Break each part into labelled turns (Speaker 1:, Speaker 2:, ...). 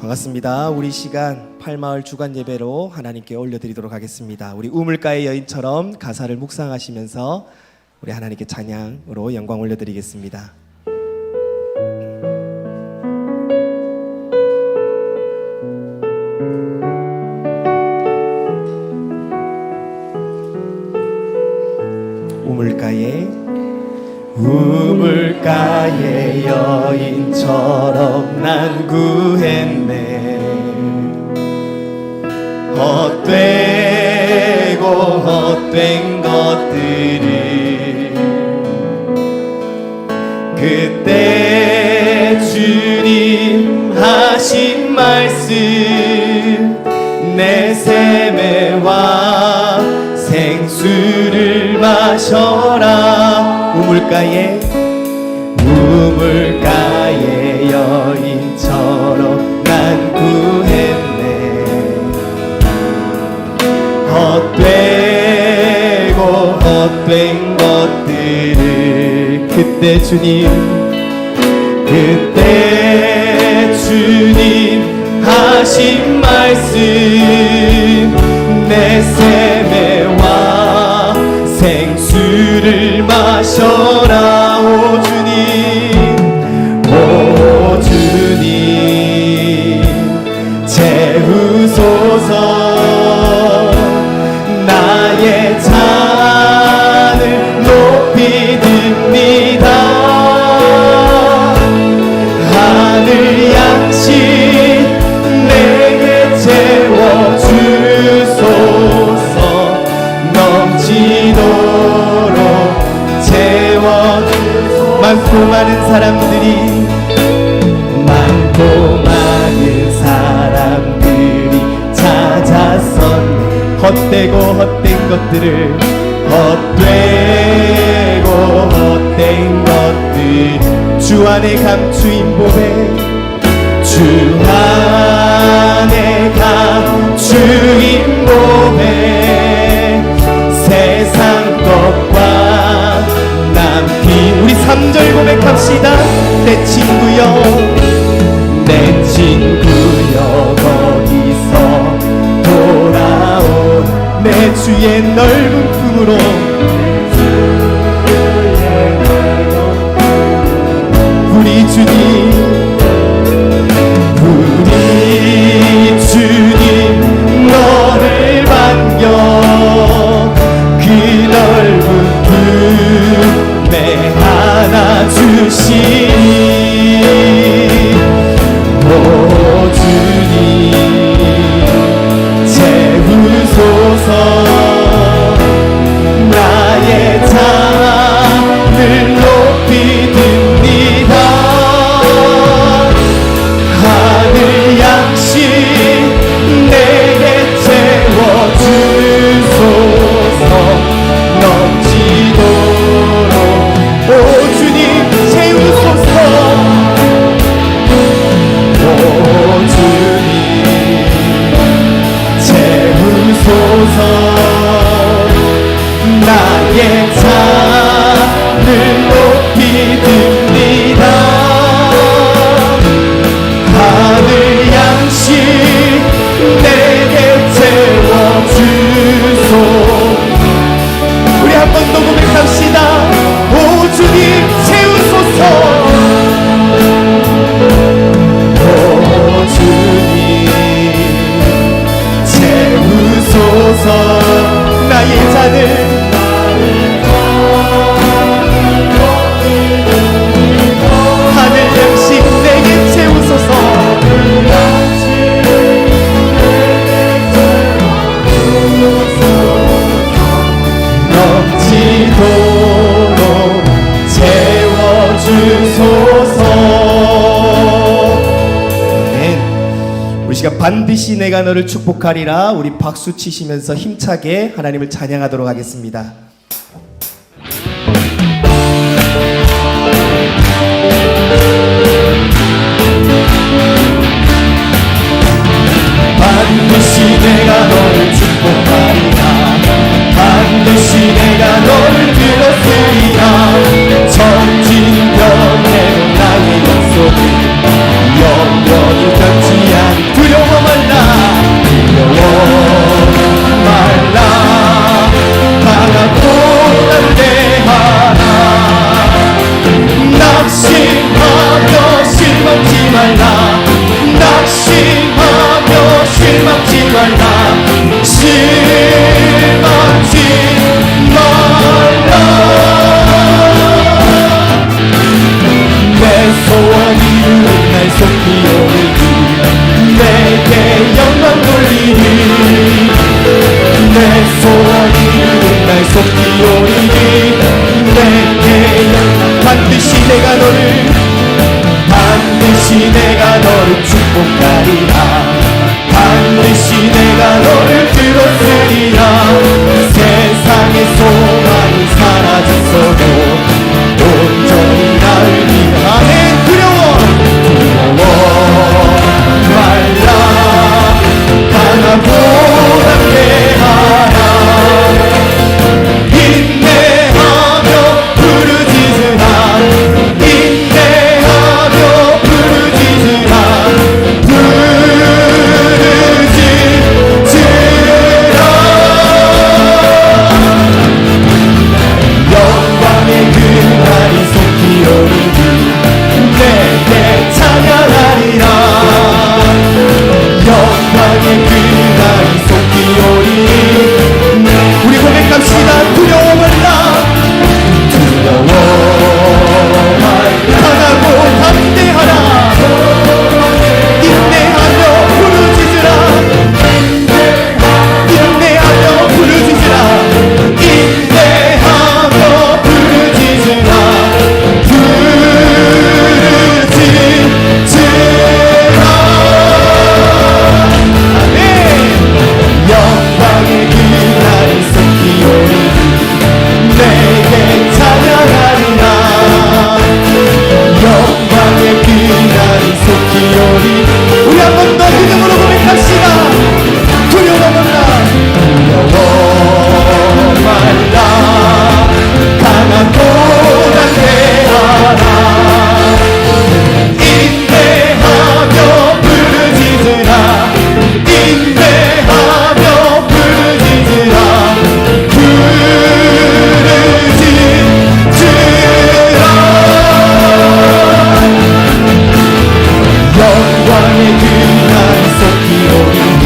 Speaker 1: 반갑습니다. 우리 시간 팔마을 주간 예배로 하나님께 올려드리도록 하겠습니다. 우리 우물가의 여인처럼 가사를 묵상하시면서 우리 하나님께 찬양으로 영광 올려드리겠습니다. 우물가의 여인처럼 난 구했네. 헛되고 헛된 것들을 그때 주님 하신 말씀 내 샘에와 생수를 마셔라. 우물가의 여인처럼 난 구했네. 헛되고 헛된 것들을 그때 주님 하신 말씀 내 샘에와 생수를 마셔라. 오 주님 채우소서. 나의 잔을 높이 듭니다. 하늘 양식 내게 채워주소서. 넘치도록 채워주소서. 많고 많은 사람들이 찾았었네. 헛되고 헛된 것들을 주 안에 감추인 보배 주 안에 감추인 보배 세상 것과 남긴 우리 3절 고백합시다. 내 친구여 거기서 돌아온 내 주의 넓은 품으로 우리 주님 너를 반겨 그 넓은 품에 안아주시니 오 주님 채우소서. 나의 잔을 높이 듭니다. 하늘 양식 내게 채워주소서. 넘치도록 오 주님 채우소서. 오 주님 채우소서. 나의 잔을 높이 듭니다. 하늘 양식 내게 채워주소. 우리 한 번 더 고백합시다. 오 주님 채우소서. 오 주님 채우소서. 나의 잔을 하늘 양식 내게 채우소서. 넘치도록 채워주소서. 우리 시간 반드시 내가 너를 축복하리라. 우리 박수 치시면서 힘차게 하나님을 찬양하도록 하겠습니다. 반드시 내가 너를 축복하리라. 반드시 내가 너를 들었으리라. 정진 병에 나의 약속을 영원히 변치 않아. 말라. 낙심하며 실망치 말라. 실망치 말라. 내 소원 이루는 날 속히 오르니 내게 영광 돌리니. 내 소원 이루는 날 속히 오르니 내게 반드시 내가 너를 축복하리라. 반드시 내가 너를 들었으리라. 세상의 소망이 사라졌어도 온전히 나를 위하여 두려워 말라. 강하고 담대하라. 인내하며 부르짖으라. 인내하며 부르짖으라. 영광의 그날이 속히 오르니 내게 찬양하리라. 영광의 그날이 속히 오르니 우리 고백합시다. 두려워 말라. 두려워 말라. 강하고 담대하라. 인내하며 부르짖으라. 인내하며 부르짖으라. 인내하며 부르짖으라. 부르짖으라. 아멘. 영광의 그날이 속히 오르니 내게 찬양하리라. 영광의 그날이 속히 오리. 우리 한 번 더 믿음으로 고백합시다. 두려워 말라. 두려워 말라. 강하고 담대하라. 인내하며 부르짖으라. 인내하며 부르짖으라. 부르짖으라. 영광의 그날이 속히 오르니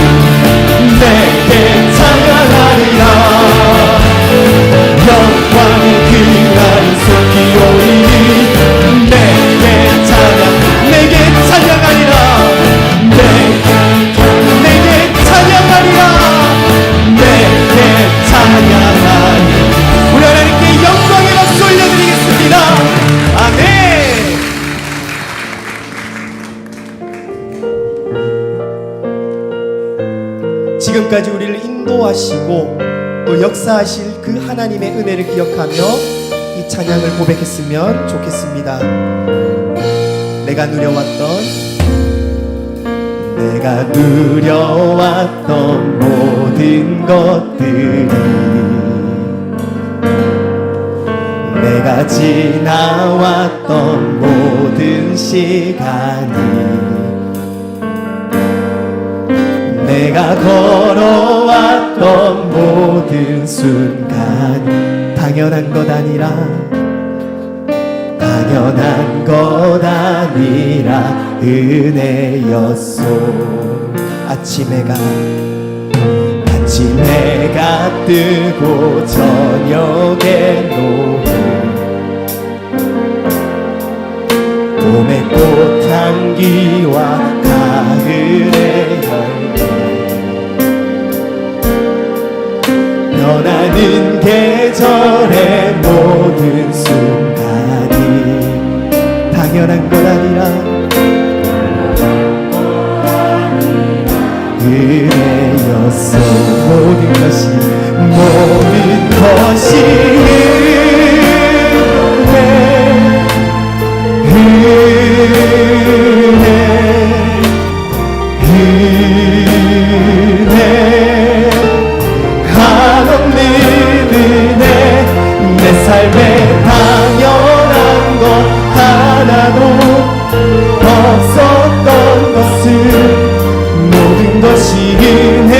Speaker 1: 내게 찬양하리라. 영광의 그날이 속히 오르니 내게 찬양하리라. 내게 찬양하리라. 내게 찬양하리. 우리 하나님께 영광의 박수 올려드리겠습니다. 아멘. 지금까지 우리를 인도하시고 또 역사하실 그 하나님의 은혜를 기억하며 이 찬양을 고백했으면 좋겠습니다. 내가 누려왔던 모든 것들이 내가 지나왔던 모든 시간이 내가 걸어왔던 모든 순간이 당연한 것 아니라 은혜였소. 아침해가 뜨고 저녁에 노을 봄의 꽃향기와 가을의 열기 변하는 계절의 모든 순간이 당연한 것 아니라 은혜였어. 모든 것이 은혜 한없는 은혜. 내 삶에 당연한 것 하나도 없었던 것은 모든 것이 은혜.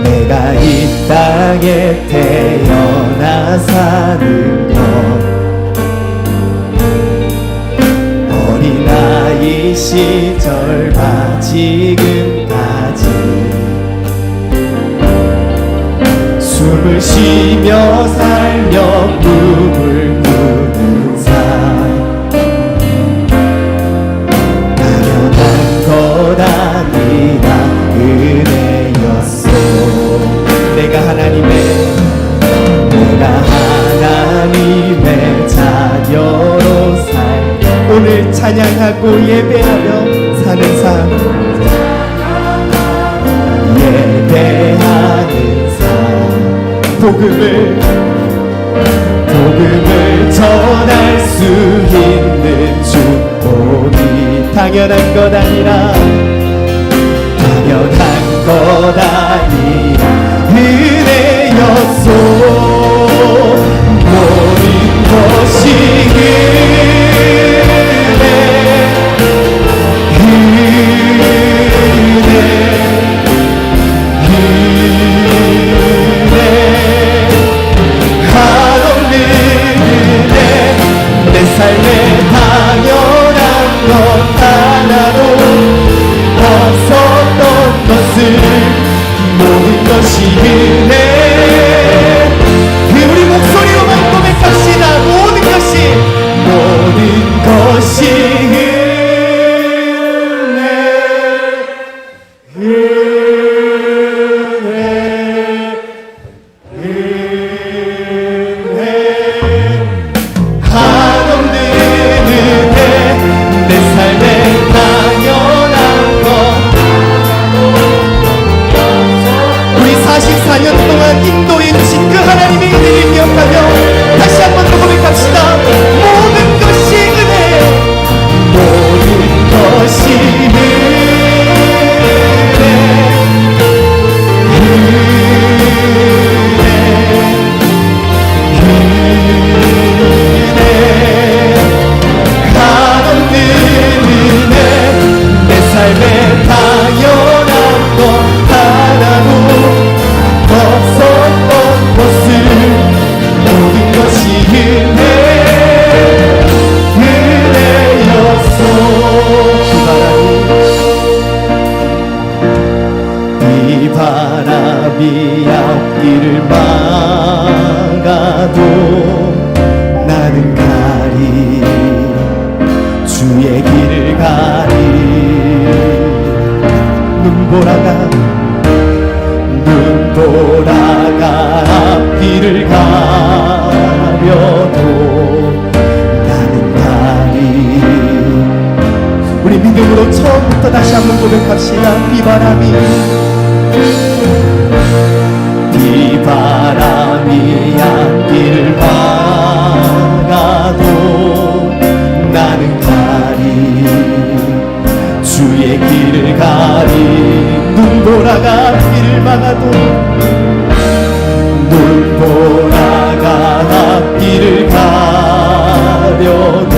Speaker 1: 내가 이 땅에 태어나 사는 것 어린아이 시절과 지금까지 숨을 쉬며 살며 꿈을 꾸는 삶 당연한 것 아니라 은혜였소 내가 하나님의 자녀로 살 오늘 찬양하고 예배하며 사는 삶 예배하는 삶 복음을 전할 수 있는 축복이 당연한 것 아니라 은혜였소 모든 것이 한없는 은혜 내 삶에 당연한 것 하나도 없었던 것을 모든 것이 은혜 우리 목소리로만 고백합시다 모든 것이 한없는 은혜 내 삶에 당연한 것 우리 44년 동안 인도해 주신 그 하나님의 은혜를 기억하며 다시 한 번 더 고백합시다 모든 것이 은혜 모든 것이 한없는 은혜 내 삶에 당연한 것 하나도 없었던 것을 모든 것이 은혜였소 이 바람이 앞길을 막아도 나는 가리 주의 길을 가리 눈보라가 앞길을 가려도 나는 가리 우리 믿음으로 처음부터 다시 한번 고백합시다 비바람이 앞길을 막아도 나는 가리 주의 길을 가리 눈보라가 앞길을 막아도 눈보라가 앞길을 가려도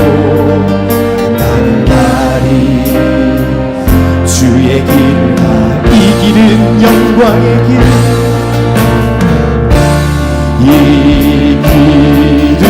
Speaker 1: 나는 가리 주의 길을 이 길은 영광의 길 이 길은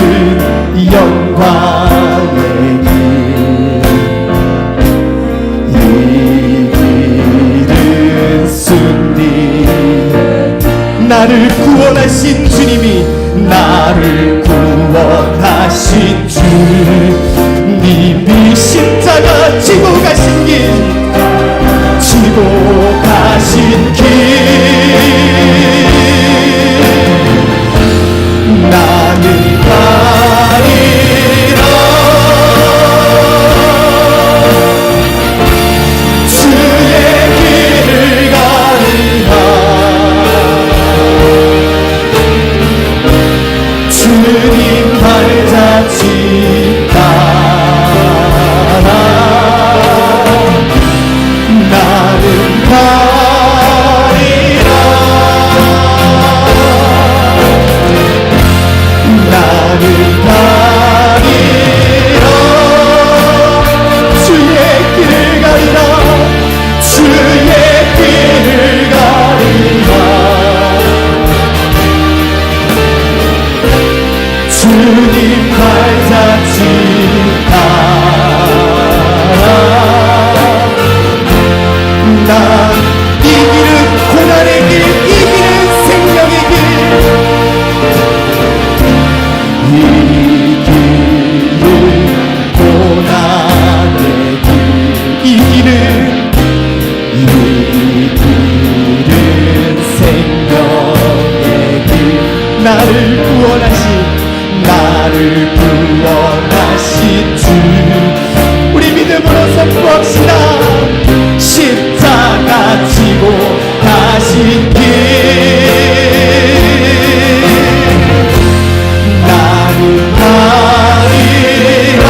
Speaker 1: 주님 발자취 따라 난 이 길은 고난의 길, 이 길은 생명의 길, 이 길은 고난의 길, 이 길은 생명의 길, 나를 구원하신 주, 우리 믿음으로 선포합시다. 십자가 지고 가신 길, 나는 가리라.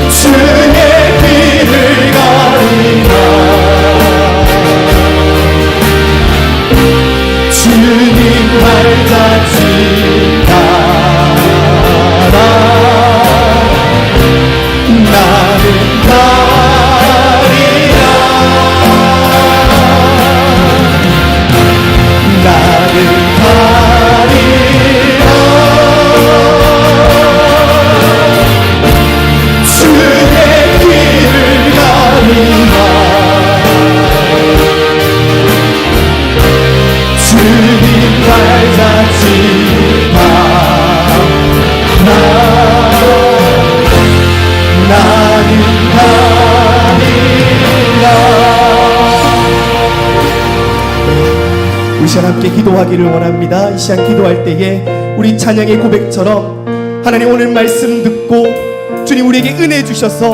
Speaker 1: 주의 길을 가리라. 주님 발자취 따라 나는 가리라. 나는 가리라. 주의 길을 가리라. 주님 발자취 따라 나는 가리라. 우리 시간 함께 기도하기를 원합니다. 이 시간 기도할 때에 우리 찬양의 고백처럼 하나님 오늘 말씀 듣고 주님 우리에게 은혜 주셔서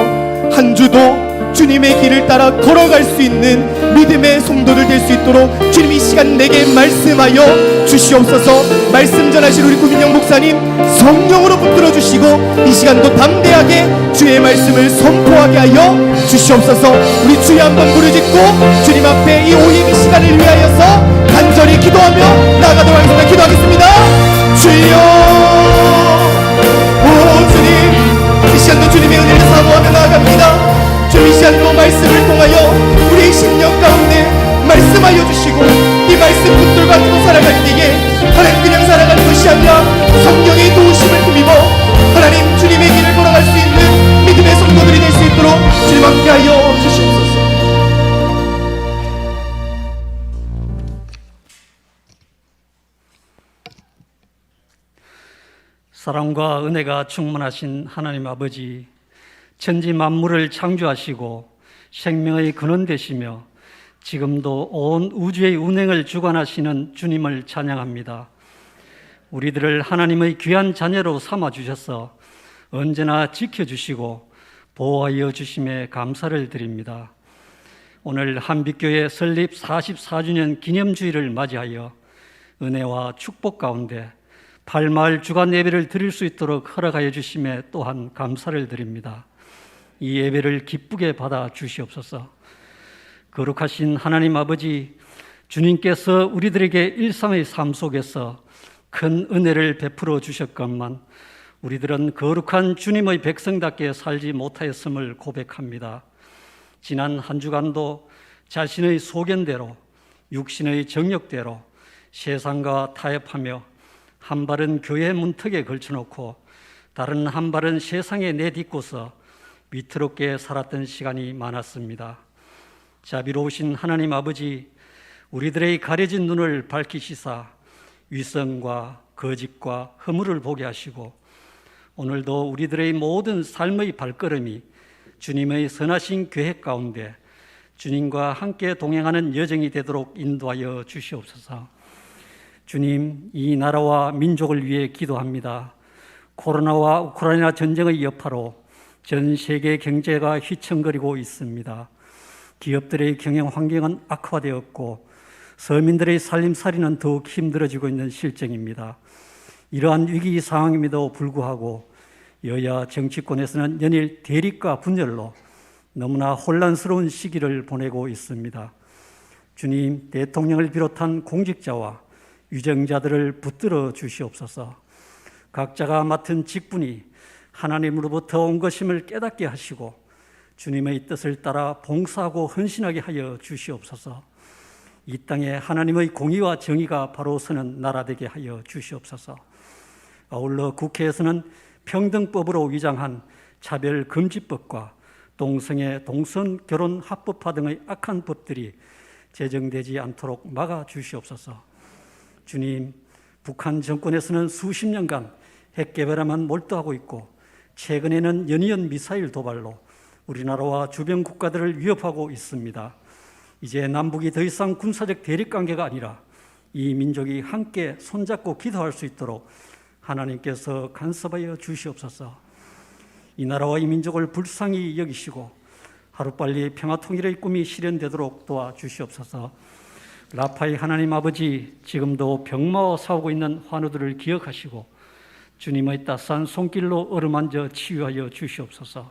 Speaker 1: 한 주도 주님의 길을 따라 걸어갈 수 있는 믿음의 성도들 될 수 있도록 주님 이 시간 내게 말씀하여 주시옵소서. 말씀 전하실 우리 구민영 목사님 성령으로 붙들어 주시고 이 시간도 담대하게 주의 말씀을 선포하게 하여 주시옵소서. 우리 주여 한번 부르짖고 주님 앞에 이 오직 이 시간을 위하여서 간절히 기도하며 나아가도록 하겠습니다. 기도하겠습니다. 주여, 오 주님, 이 시간도 주님의 은혜를 사모하며 나아갑니다. 주님 이 시간도 말씀을 통하여 우리의 심령 가운데 말씀하여 주시고 이 말씀 붙들고 가지고 살아갈 때에 하나님 그냥 살아가는 것이 아니라 성령의 도우심을 힘입어 하나님 주님의 길을 걸어갈 수 있는 믿음의 성도들이 될 수 있도록 주님 함께하여 주시옵소서.
Speaker 2: 사랑과 은혜가 충만하신 하나님 아버지, 천지 만물을 창조하시고 생명의 근원 되시며 지금도 온 우주의 운행을 주관하시는 주님을 찬양합니다. 우리들을 하나님의 귀한 자녀로 삼아주셔서 언제나 지켜주시고 보호하여 주심에 감사를 드립니다. 오늘 한빛교회 설립 44주년 기념주일을 맞이하여 은혜와 축복 가운데 팔마을 주간 예배를 드릴 수 있도록 허락하여 주심에 또한 감사를 드립니다. 이 예배를 기쁘게 받아 주시옵소서. 거룩하신 하나님 아버지, 주님께서 우리들에게 일상의 삶 속에서 큰 은혜를 베풀어 주셨건만 우리들은 거룩한 주님의 백성답게 살지 못하였음을 고백합니다. 지난 한 주간도 자신의 소견대로 육신의 정욕대로 세상과 타협하며 한 발은 교회 문턱에 걸쳐놓고 다른 한 발은 세상에 내딛고서 위태롭게 살았던 시간이 많았습니다. 자비로우신 하나님 아버지, 우리들의 가려진 눈을 밝히시사 위선과 거짓과 허물을 보게 하시고 오늘도 우리들의 모든 삶의 발걸음이 주님의 선하신 계획 가운데 주님과 함께 동행하는 여정이 되도록 인도하여 주시옵소서. 주님, 이 나라와 민족을 위해 기도합니다. 코로나와 우크라이나 전쟁의 여파로 전 세계 경제가 휘청거리고 있습니다. 기업들의 경영 환경은 악화되었고 서민들의 살림살이는 더욱 힘들어지고 있는 실정입니다. 이러한 위기 상황임에도 불구하고 여야 정치권에서는 연일 대립과 분열로 너무나 혼란스러운 시기를 보내고 있습니다. 주님, 대통령을 비롯한 공직자와 유정자들을 붙들어 주시옵소서. 각자가 맡은 직분이 하나님으로부터 온 것임을 깨닫게 하시고 주님의 뜻을 따라 봉사하고 헌신하게 하여 주시옵소서. 이 땅에 하나님의 공의와 정의가 바로 서는 나라 되게 하여 주시옵소서. 아울러 국회에서는 평등법으로 위장한 차별금지법과 동성애, 동성 결혼 합법화 등의 악한 법들이 제정되지 않도록 막아 주시옵소서. 주님, 북한 정권에서는 수십 년간 핵 개발에만 몰두하고 있고 최근에는 연이은 미사일 도발로 우리나라와 주변 국가들을 위협하고 있습니다. 이제 남북이 더 이상 군사적 대립관계가 아니라 이 민족이 함께 손잡고 기도할 수 있도록 하나님께서 간섭하여 주시옵소서. 이 나라와 이 민족을 불쌍히 여기시고 하루빨리 평화통일의 꿈이 실현되도록 도와주시옵소서. 라파의 하나님 아버지, 지금도 병마와 싸우고 있는 환우들을 기억하시고 주님의 따스한 손길로 어루만져 치유하여 주시옵소서.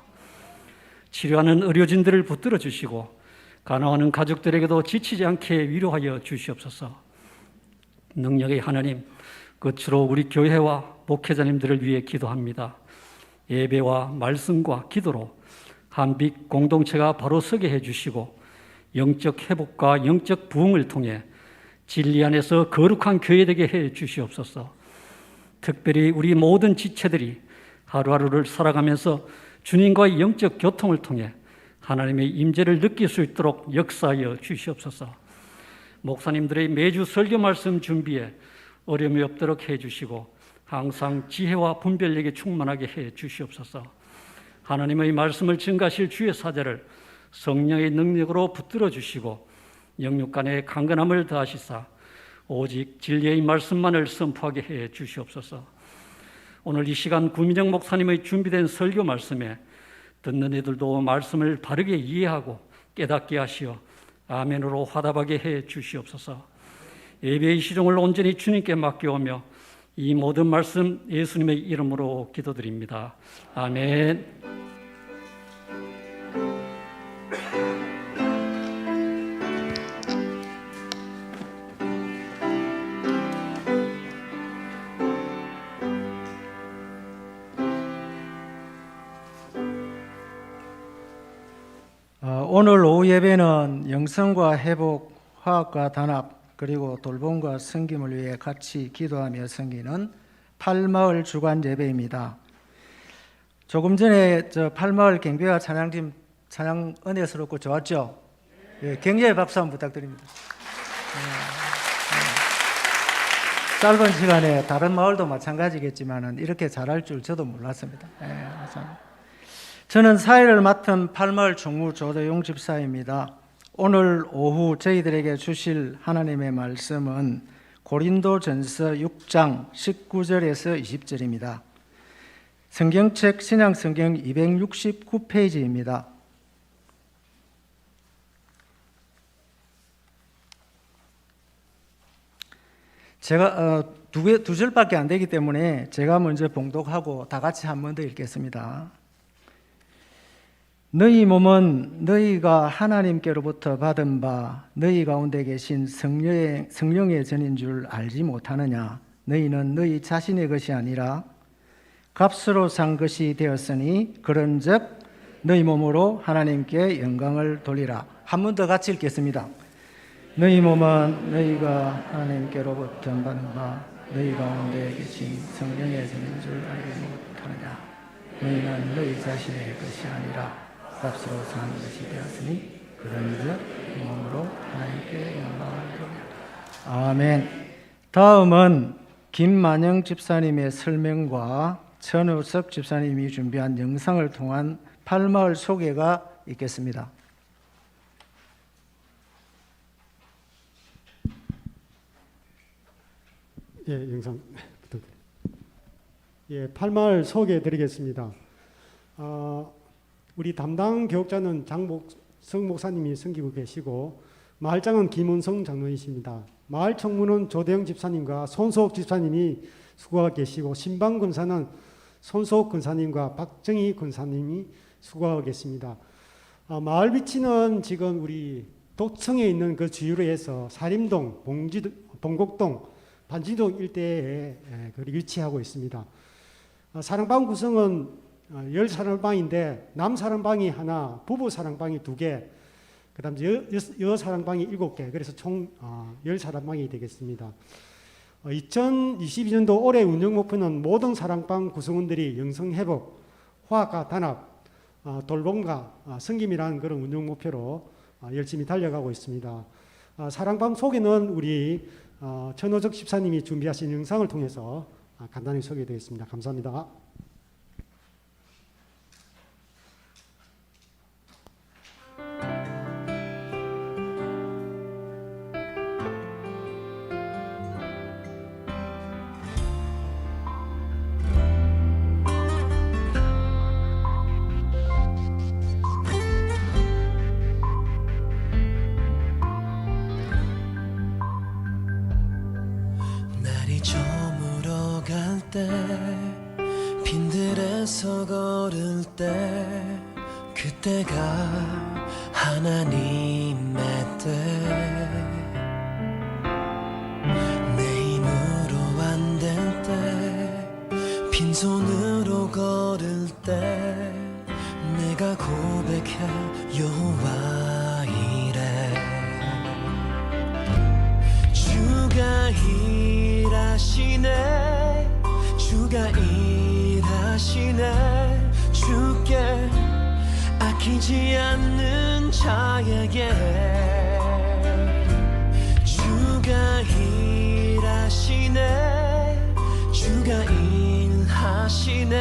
Speaker 2: 치료하는 의료진들을 붙들어 주시고 간호하는 가족들에게도 지치지 않게 위로하여 주시옵소서. 능력의 하나님, 끝으로 우리 교회와 목회자님들을 위해 기도합니다. 예배와 말씀과 기도로 한빛 공동체가 바로 서게 해주시고 영적 회복과 영적 부흥을 통해 진리 안에서 거룩한 교회 되게 해 주시옵소서. 특별히 우리 모든 지체들이 하루하루를 살아가면서 주님과의 영적 교통을 통해 하나님의 임재를 느낄 수 있도록 역사하여 주시옵소서. 목사님들의 매주 설교 말씀 준비에 어려움이 없도록 해 주시고 항상 지혜와 분별력에 충만하게 해 주시옵소서. 하나님의 말씀을 증가하실 주의 사자를 성령의 능력으로 붙들어 주시고 영육 간의 강건함을 더하시사 오직 진리의 말씀만을 선포하게 해 주시옵소서. 오늘 이 시간 구민정 목사님의 준비된 설교 말씀에 듣는 이들도 말씀을 바르게 이해하고 깨닫게 하시어 아멘으로 화답하게 해 주시옵소서. 예배의 시종을 온전히 주님께 맡겨오며 이 모든 말씀 예수님의 이름으로 기도드립니다. 아멘.
Speaker 3: 오늘 오후 예배는 영성과 회복, 화학과 단합, 그리고 돌봄과 섬김을 위해 같이 기도하며 섬기는 팔마을 주간 예배입니다. 조금 전에 저 팔마을 경배와 찬양팀 찬양 은혜스럽고 좋았죠? 예, 격려의 박수 한번 부탁드립니다. 짧은 시간에 다른 마을도 마찬가지겠지만 이렇게 잘할 줄 저도 몰랐습니다. 저는 사회를 맡은 팔마을 총무 조대용 집사입니다. 오늘 오후 저희들에게 주실 하나님의 말씀은 고린도전서 6장 19절에서 20절입니다. 성경책 신약성경 269페이지입니다. 제가 두 절밖에 안 되기 때문에 제가 먼저 봉독하고 다 같이 한 번 더 읽겠습니다. 너희 몸은 너희가 하나님께로부터 받은 바 너희 가운데 계신 성령의 전인 줄 알지 못하느냐? 너희는 너희 자신의 것이 아니라 값으로 산 것이 되었으니 그런즉 너희 몸으로 하나님께 영광을 돌리라. 한 번 더 같이 읽겠습니다. 너희 몸은 너희가 하나님께로부터 받은 바 너희 가운데 계신 성령의 전인 줄 알지 못하느냐? 너희는 너희 자신의 것이 아니라 값으로 산 것이 되었으니 그런즉 몸으로 하나님께 영광을 돌리라. 아멘. 다음은 김만영 집사님의 설명과 천우석 집사님이 준비한 영상을 통한 팔마을 소개가 있겠습니다.
Speaker 4: 예, 영상 부탁드립니다. 예, 팔마을 소개해드리겠습니다. 우리 담당 교육자는 장복성 목사님이 섬기고 계시고 마을장은 김은성 장로이십니다. 마을 총무는 조대영 집사님과 손소옥 집사님이 수고하고 계시고 신방 권사는 손소옥 권사님과 박정희 권사님이 수고하고 계십니다. 마을 위치는 지금 우리 도청에 있는 그 주위로 해서 사림동, 봉곡동, 반지동 일대에 위치하고 있습니다. 사랑방 구성은 10사랑방인데 남사랑방이 하나, 부부사랑방이 2개, 그다음 여 사랑방이 7개, 그래서 총 10사랑방이 되겠습니다. 2022년도 올해 운영 목표는 모든 사랑방 구성원들이 영성회복, 화합과 단합, 돌봄과 섬김이라는 그런 운영 목표로 열심히 달려가고 있습니다. 사랑방 소개는 우리 천호적 집사님이 준비하신 영상을 통해서 간단히 소개되겠습니다. 감사합니다.
Speaker 5: 날이 저물어 갈 때 빈들에서 걸을 때 그때가 하나님의 때 내 힘으로 안 될 때 빈손으로 걸을 때 내가 고백해 여호와 이래 주가 일하시네 주가 일하시네 주께 아끼지 않는 자에게 주가 일하시네 주가 일하시네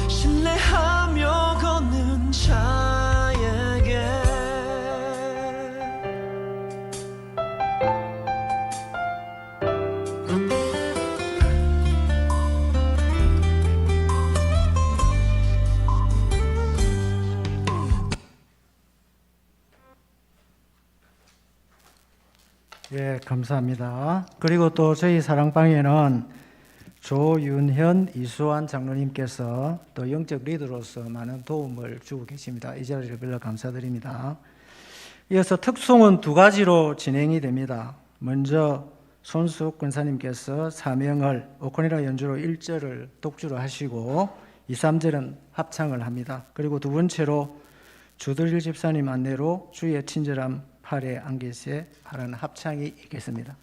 Speaker 5: 신뢰하며 걷는 자에게
Speaker 3: 예, 감사합니다. 그리고 또 저희 사랑방에는 조윤현, 이수환 장로님께서 또 영적 리더로서 많은 도움을 주고 계십니다. 이 자리를 빌려 감사드립니다. 이어서 특송은 2가지로 진행이 됩니다. 먼저 손수욱 권사님께서 사명을 오코니라 연주로 1절을 독주로 하시고 2, 3절은 합창을 합니다. 그리고 두 번째로 주들일 집사님 안내로 주의 친절함 8회 안개세 하라는 합창이 있겠습니다.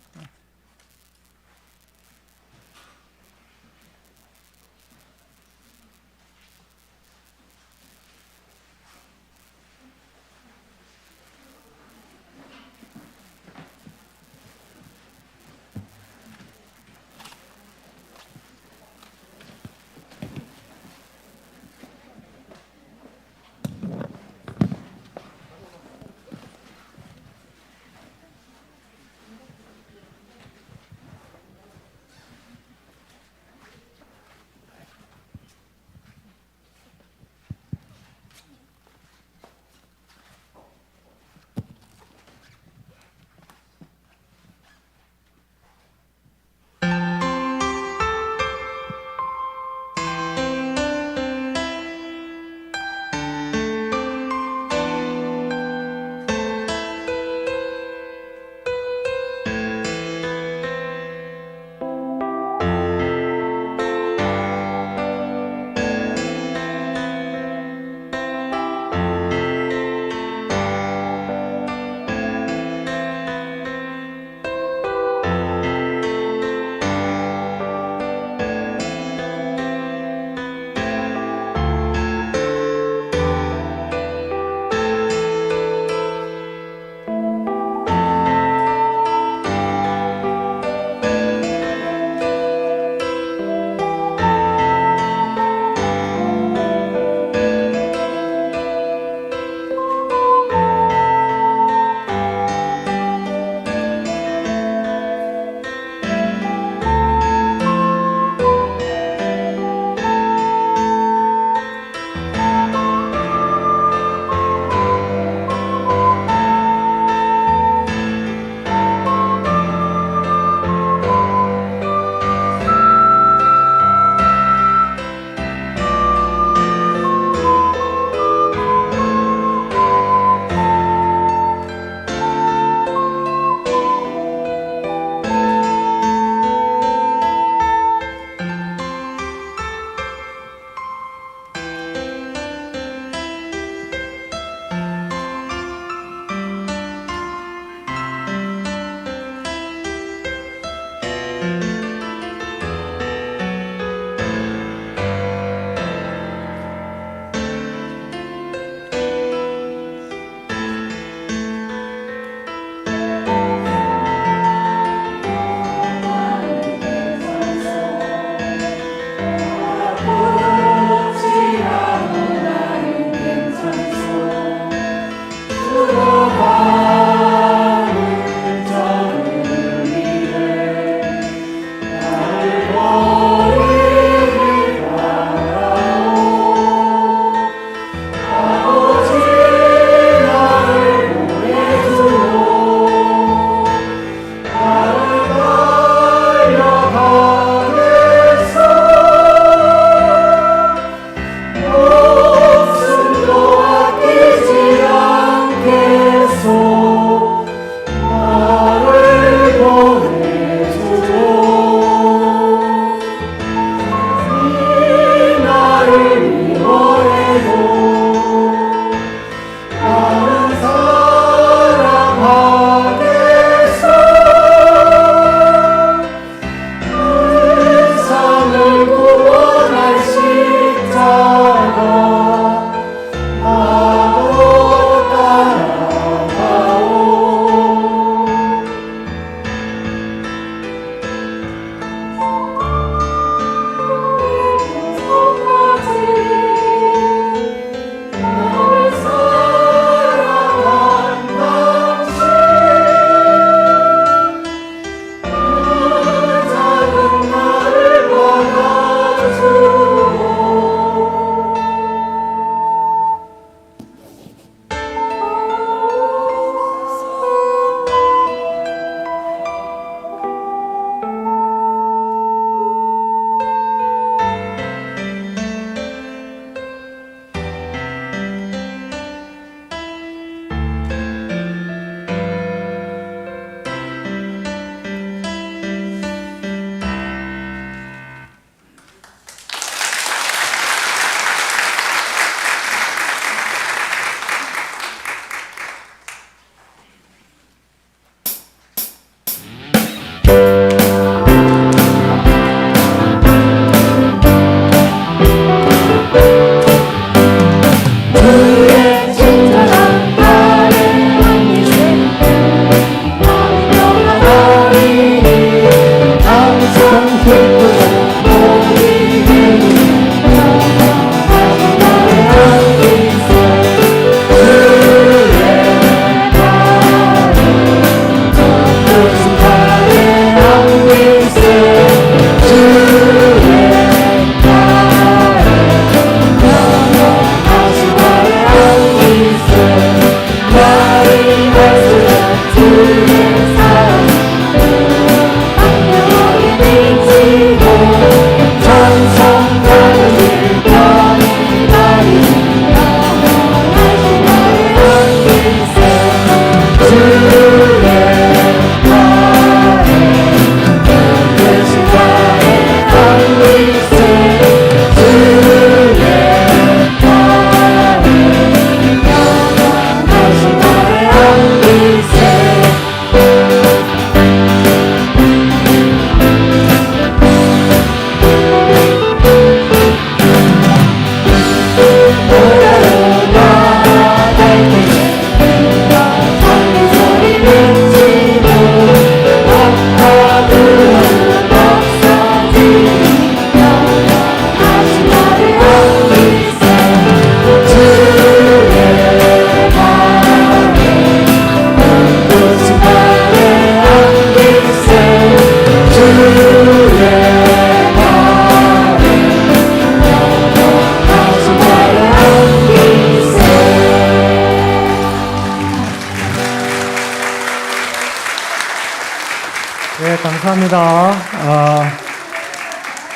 Speaker 3: 감사합니다.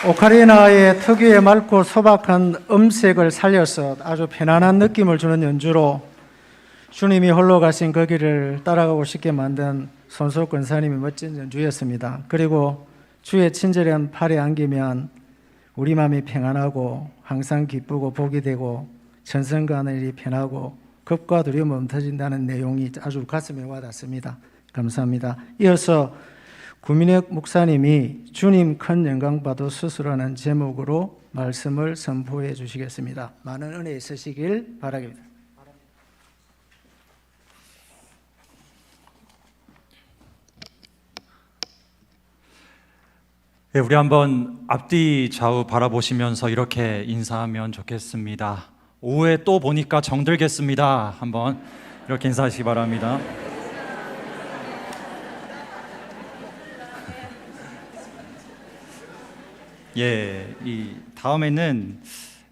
Speaker 3: 오카리나의 특유의 맑고 소박한 음색을 살려서 아주 편안한 느낌을 주는 연주로 주님이 홀로 가신 그 길을 따라가고 싶게 만든 손수옥 권사님의 멋진 연주였습니다. 그리고 주의 친절한 팔에 안기면 우리 마음이 평안하고 항상 기쁘고 복이 되고 천성가는 일이 편하고 겁과 두려움이 멈춰진다는 내용이 아주 가슴에 와닿습니다. 감사합니다. 이어서 구민혁 목사님이 주님 큰 영광 받아 스스로라는 제목으로 말씀을 선포해 주시겠습니다. 많은 은혜 있으시길 바라겠습니다.
Speaker 6: 네, 우리 한번 앞뒤 좌우 바라보시면서 이렇게 인사하면 좋겠습니다. 오후에 또 보니까 정들겠습니다. 한번 이렇게 인사하시기 바랍니다. 예, 이 다음에는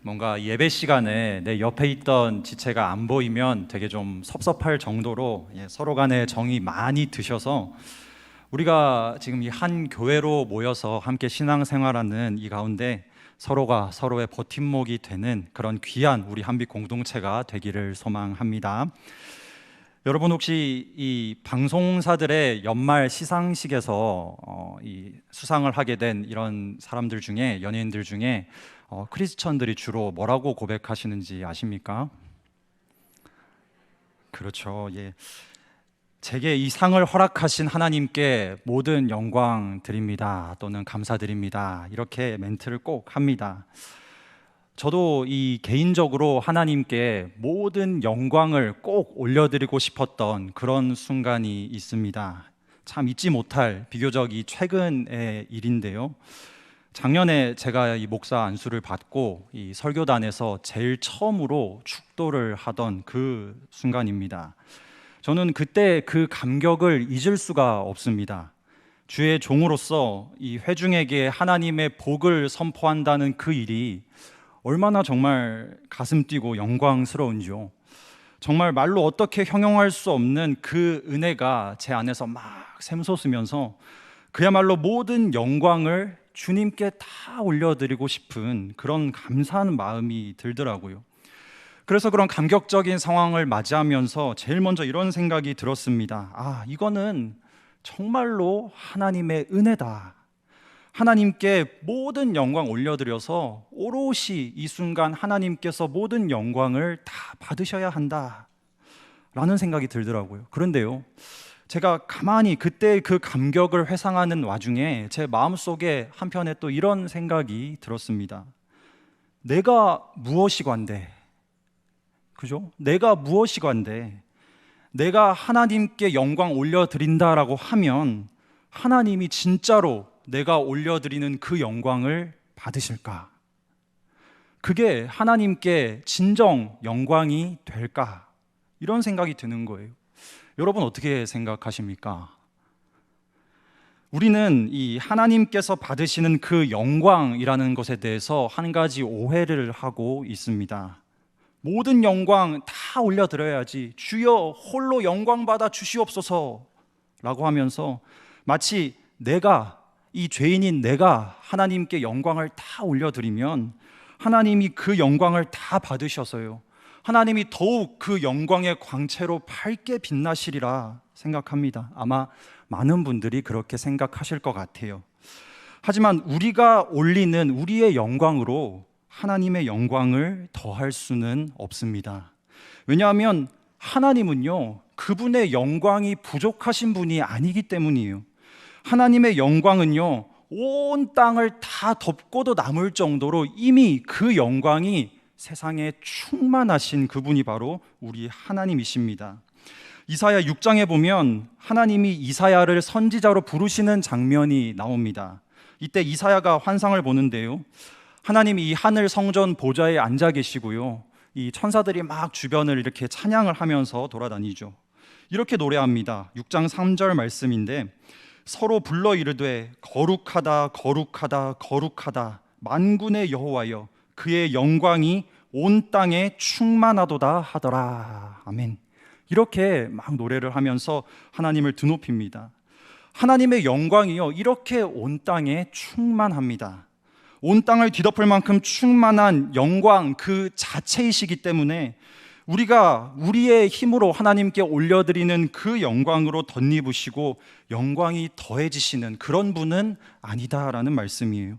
Speaker 6: 뭔가 예배 시간에 내 옆에 있던 지체가 안 보이면 되게 좀 섭섭할 정도로 서로 간에 정이 많이 드셔서 우리가 지금 이 한 교회로 모여서 함께 신앙생활하는 이 가운데 서로가 서로의 버팀목이 되는 그런 귀한 우리 한빛 공동체가 되기를 소망합니다. 여러분 혹시 이 방송사들의 연말 시상식에서 이 수상을 하게 된 이런 사람들 중에 연예인들 중에 크리스천들이 주로 뭐라고 고백하시는지 아십니까? 그렇죠. 예. 제게 이 상을 허락하신 하나님께 모든 영광 드립니다. 또는 감사드립니다. 이렇게 멘트를 꼭 합니다. 저도 이 개인적으로 하나님께 모든 영광을 꼭 올려드리고 싶었던 그런 순간이 있습니다. 참 잊지 못할 비교적 이 최근의 일인데요. 작년에 제가 이 목사 안수를 받고 이 설교단에서 제일 처음으로 축도를 하던 그 순간입니다. 저는 그때 그 감격을 잊을 수가 없습니다. 주의 종으로서 이 회중에게 하나님의 복을 선포한다는 그 일이 얼마나 정말 가슴 뛰고 영광스러운지요. 정말 말로 어떻게 형용할 수 없는 그 은혜가 제 안에서 막 샘솟으면서 그야말로 모든 영광을 주님께 다 올려드리고 싶은 그런 감사한 마음이 들더라고요. 그래서 그런 감격적인 상황을 맞이하면서 제일 먼저 이런 생각이 들었습니다. 이거는 정말로 하나님의 은혜다. 하나님께 모든 영광 올려드려서 오롯이 이 순간 하나님께서 모든 영광을 다 받으셔야 한다 라는 생각이 들더라고요. 그런데요, 제가 가만히 그때 그 감격을 회상하는 와중에 제 마음속에 한편에 또 이런 생각이 들었습니다. 내가 무엇이관데, 그죠? 내가 무엇이관데 내가 하나님께 영광 올려드린다라고 하면 하나님이 진짜로 내가 올려드리는 그 영광을 받으실까? 그게 하나님께 진정 영광이 될까? 이런 생각이 드는 거예요. 여러분 어떻게 생각하십니까? 우리는 이 하나님께서 받으시는 그 영광이라는 것에 대해서 한 가지 오해를 하고 있습니다. 모든 영광 다 올려드려야지, 주여 홀로 영광 받아 주시옵소서 라고 하면서 마치 내가, 이 죄인인 내가 하나님께 영광을 다 올려드리면 하나님이 그 영광을 다 받으셔서요, 하나님이 더욱 그 영광의 광채로 밝게 빛나시리라 생각합니다. 아마 많은 분들이 그렇게 생각하실 것 같아요. 하지만 우리가 올리는 우리의 영광으로 하나님의 영광을 더할 수는 없습니다. 왜냐하면 하나님은요, 그분의 영광이 부족하신 분이 아니기 때문이에요. 하나님의 영광은요, 온 땅을 다 덮고도 남을 정도로 이미 그 영광이 세상에 충만하신 그분이 바로 우리 하나님이십니다. 이사야 6장에 보면 하나님이 이사야를 선지자로 부르시는 장면이 나옵니다. 이때 이사야가 환상을 보는데요, 하나님이 이 하늘 성전 보좌에 앉아 계시고요, 이 천사들이 막 주변을 이렇게 찬양을 하면서 돌아다니죠. 이렇게 노래합니다. 6장 3절 말씀인데, 서로 불러 이르되 거룩하다 거룩하다 거룩하다 만군의 여호와여, 그의 영광이 온 땅에 충만하도다 하더라. 아멘. 이렇게 막 노래를 하면서 하나님을 드높입니다. 하나님의 영광이요 이렇게 온 땅에 충만합니다. 온 땅을 뒤덮을 만큼 충만한 영광 그 자체이시기 때문에 우리가 우리의 힘으로 하나님께 올려드리는 그 영광으로 덧입으시고 영광이 더해지시는 그런 분은 아니다라는 말씀이에요.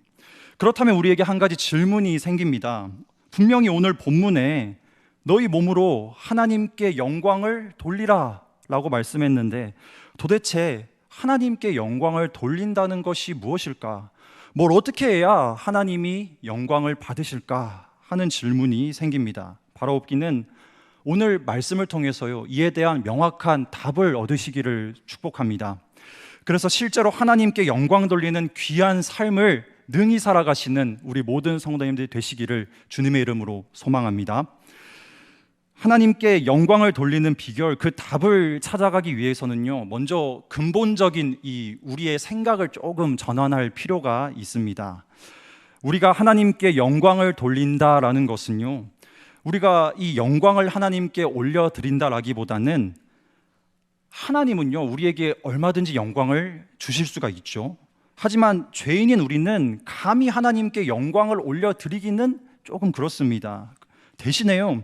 Speaker 6: 그렇다면 우리에게 한 가지 질문이 생깁니다. 분명히 오늘 본문에 너희 몸으로 하나님께 영광을 돌리라 라고 말씀했는데 도대체 하나님께 영광을 돌린다는 것이 무엇일까? 뭘 어떻게 해야 하나님이 영광을 받으실까 하는 질문이 생깁니다. 바라옵기는 오늘 말씀을 통해서요 이에 대한 명확한 답을 얻으시기를 축복합니다. 그래서 실제로 하나님께 영광 돌리는 귀한 삶을 능히 살아가시는 우리 모든 성도님들이 되시기를 주님의 이름으로 소망합니다. 하나님께 영광을 돌리는 비결, 그 답을 찾아가기 위해서는요 먼저 근본적인 이 우리의 생각을 조금 전환할 필요가 있습니다. 우리가 하나님께 영광을 돌린다라는 것은요 우리가 이 영광을 하나님께 올려드린다라기보다는 하나님은요 우리에게 얼마든지 영광을 주실 수가 있죠. 하지만 죄인인 우리는 감히 하나님께 영광을 올려드리기는 조금 그렇습니다. 대신에요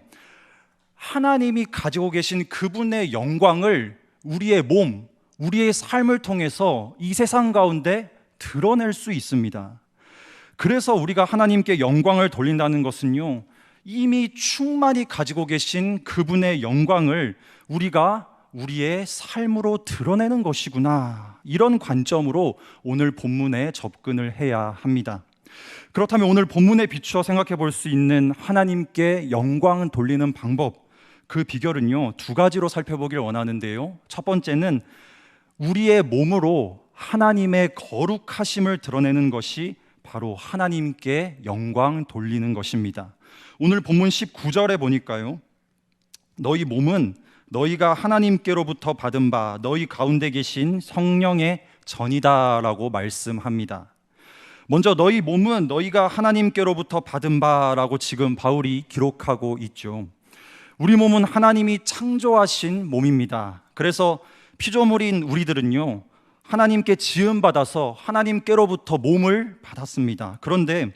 Speaker 6: 하나님이 가지고 계신 그분의 영광을 우리의 몸, 우리의 삶을 통해서 이 세상 가운데 드러낼 수 있습니다. 그래서 우리가 하나님께 영광을 돌린다는 것은요 이미 충만히 가지고 계신 그분의 영광을 우리가 우리의 삶으로 드러내는 것이구나, 이런 관점으로 오늘 본문에 접근을 해야 합니다. 그렇다면 오늘 본문에 비추어 생각해 볼 수 있는 하나님께 영광 돌리는 방법, 그 비결은요 두 가지로 살펴보길 원하는데요, 첫 번째는 우리의 몸으로 하나님의 거룩하심을 드러내는 것이 바로 하나님께 영광 돌리는 것입니다. 오늘 본문 19절에 보니까요 너희 몸은 너희가 하나님께로부터 받은 바 너희 가운데 계신 성령의 전이다 라고 말씀합니다. 먼저 너희 몸은 너희가 하나님께로부터 받은 바라고 지금 바울이 기록하고 있죠. 우리 몸은 하나님이 창조하신 몸입니다. 그래서 피조물인 우리들은요 하나님께 지음받아서 하나님께로부터 몸을 받았습니다. 그런데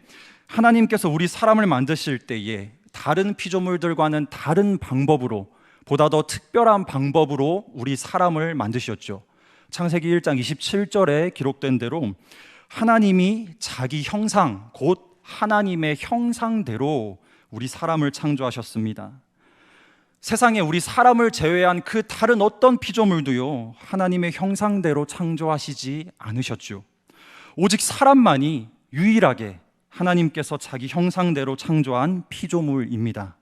Speaker 6: 하나님께서 우리 사람을 만드실 때에 다른 피조물들과는 다른 방법으로, 보다 더 특별한 방법으로 우리 사람을 만드셨죠. 창세기 1장 27절에 기록된 대로 하나님이 자기 형상, 곧 하나님의 형상대로 우리 사람을 창조하셨습니다. 세상에 우리 사람을 제외한 그 다른 어떤 피조물도요 하나님의 형상대로 창조하시지 않으셨죠. 오직 사람만이 유일하게 하나님께서 자기 형상대로 창조한 피조물입니다.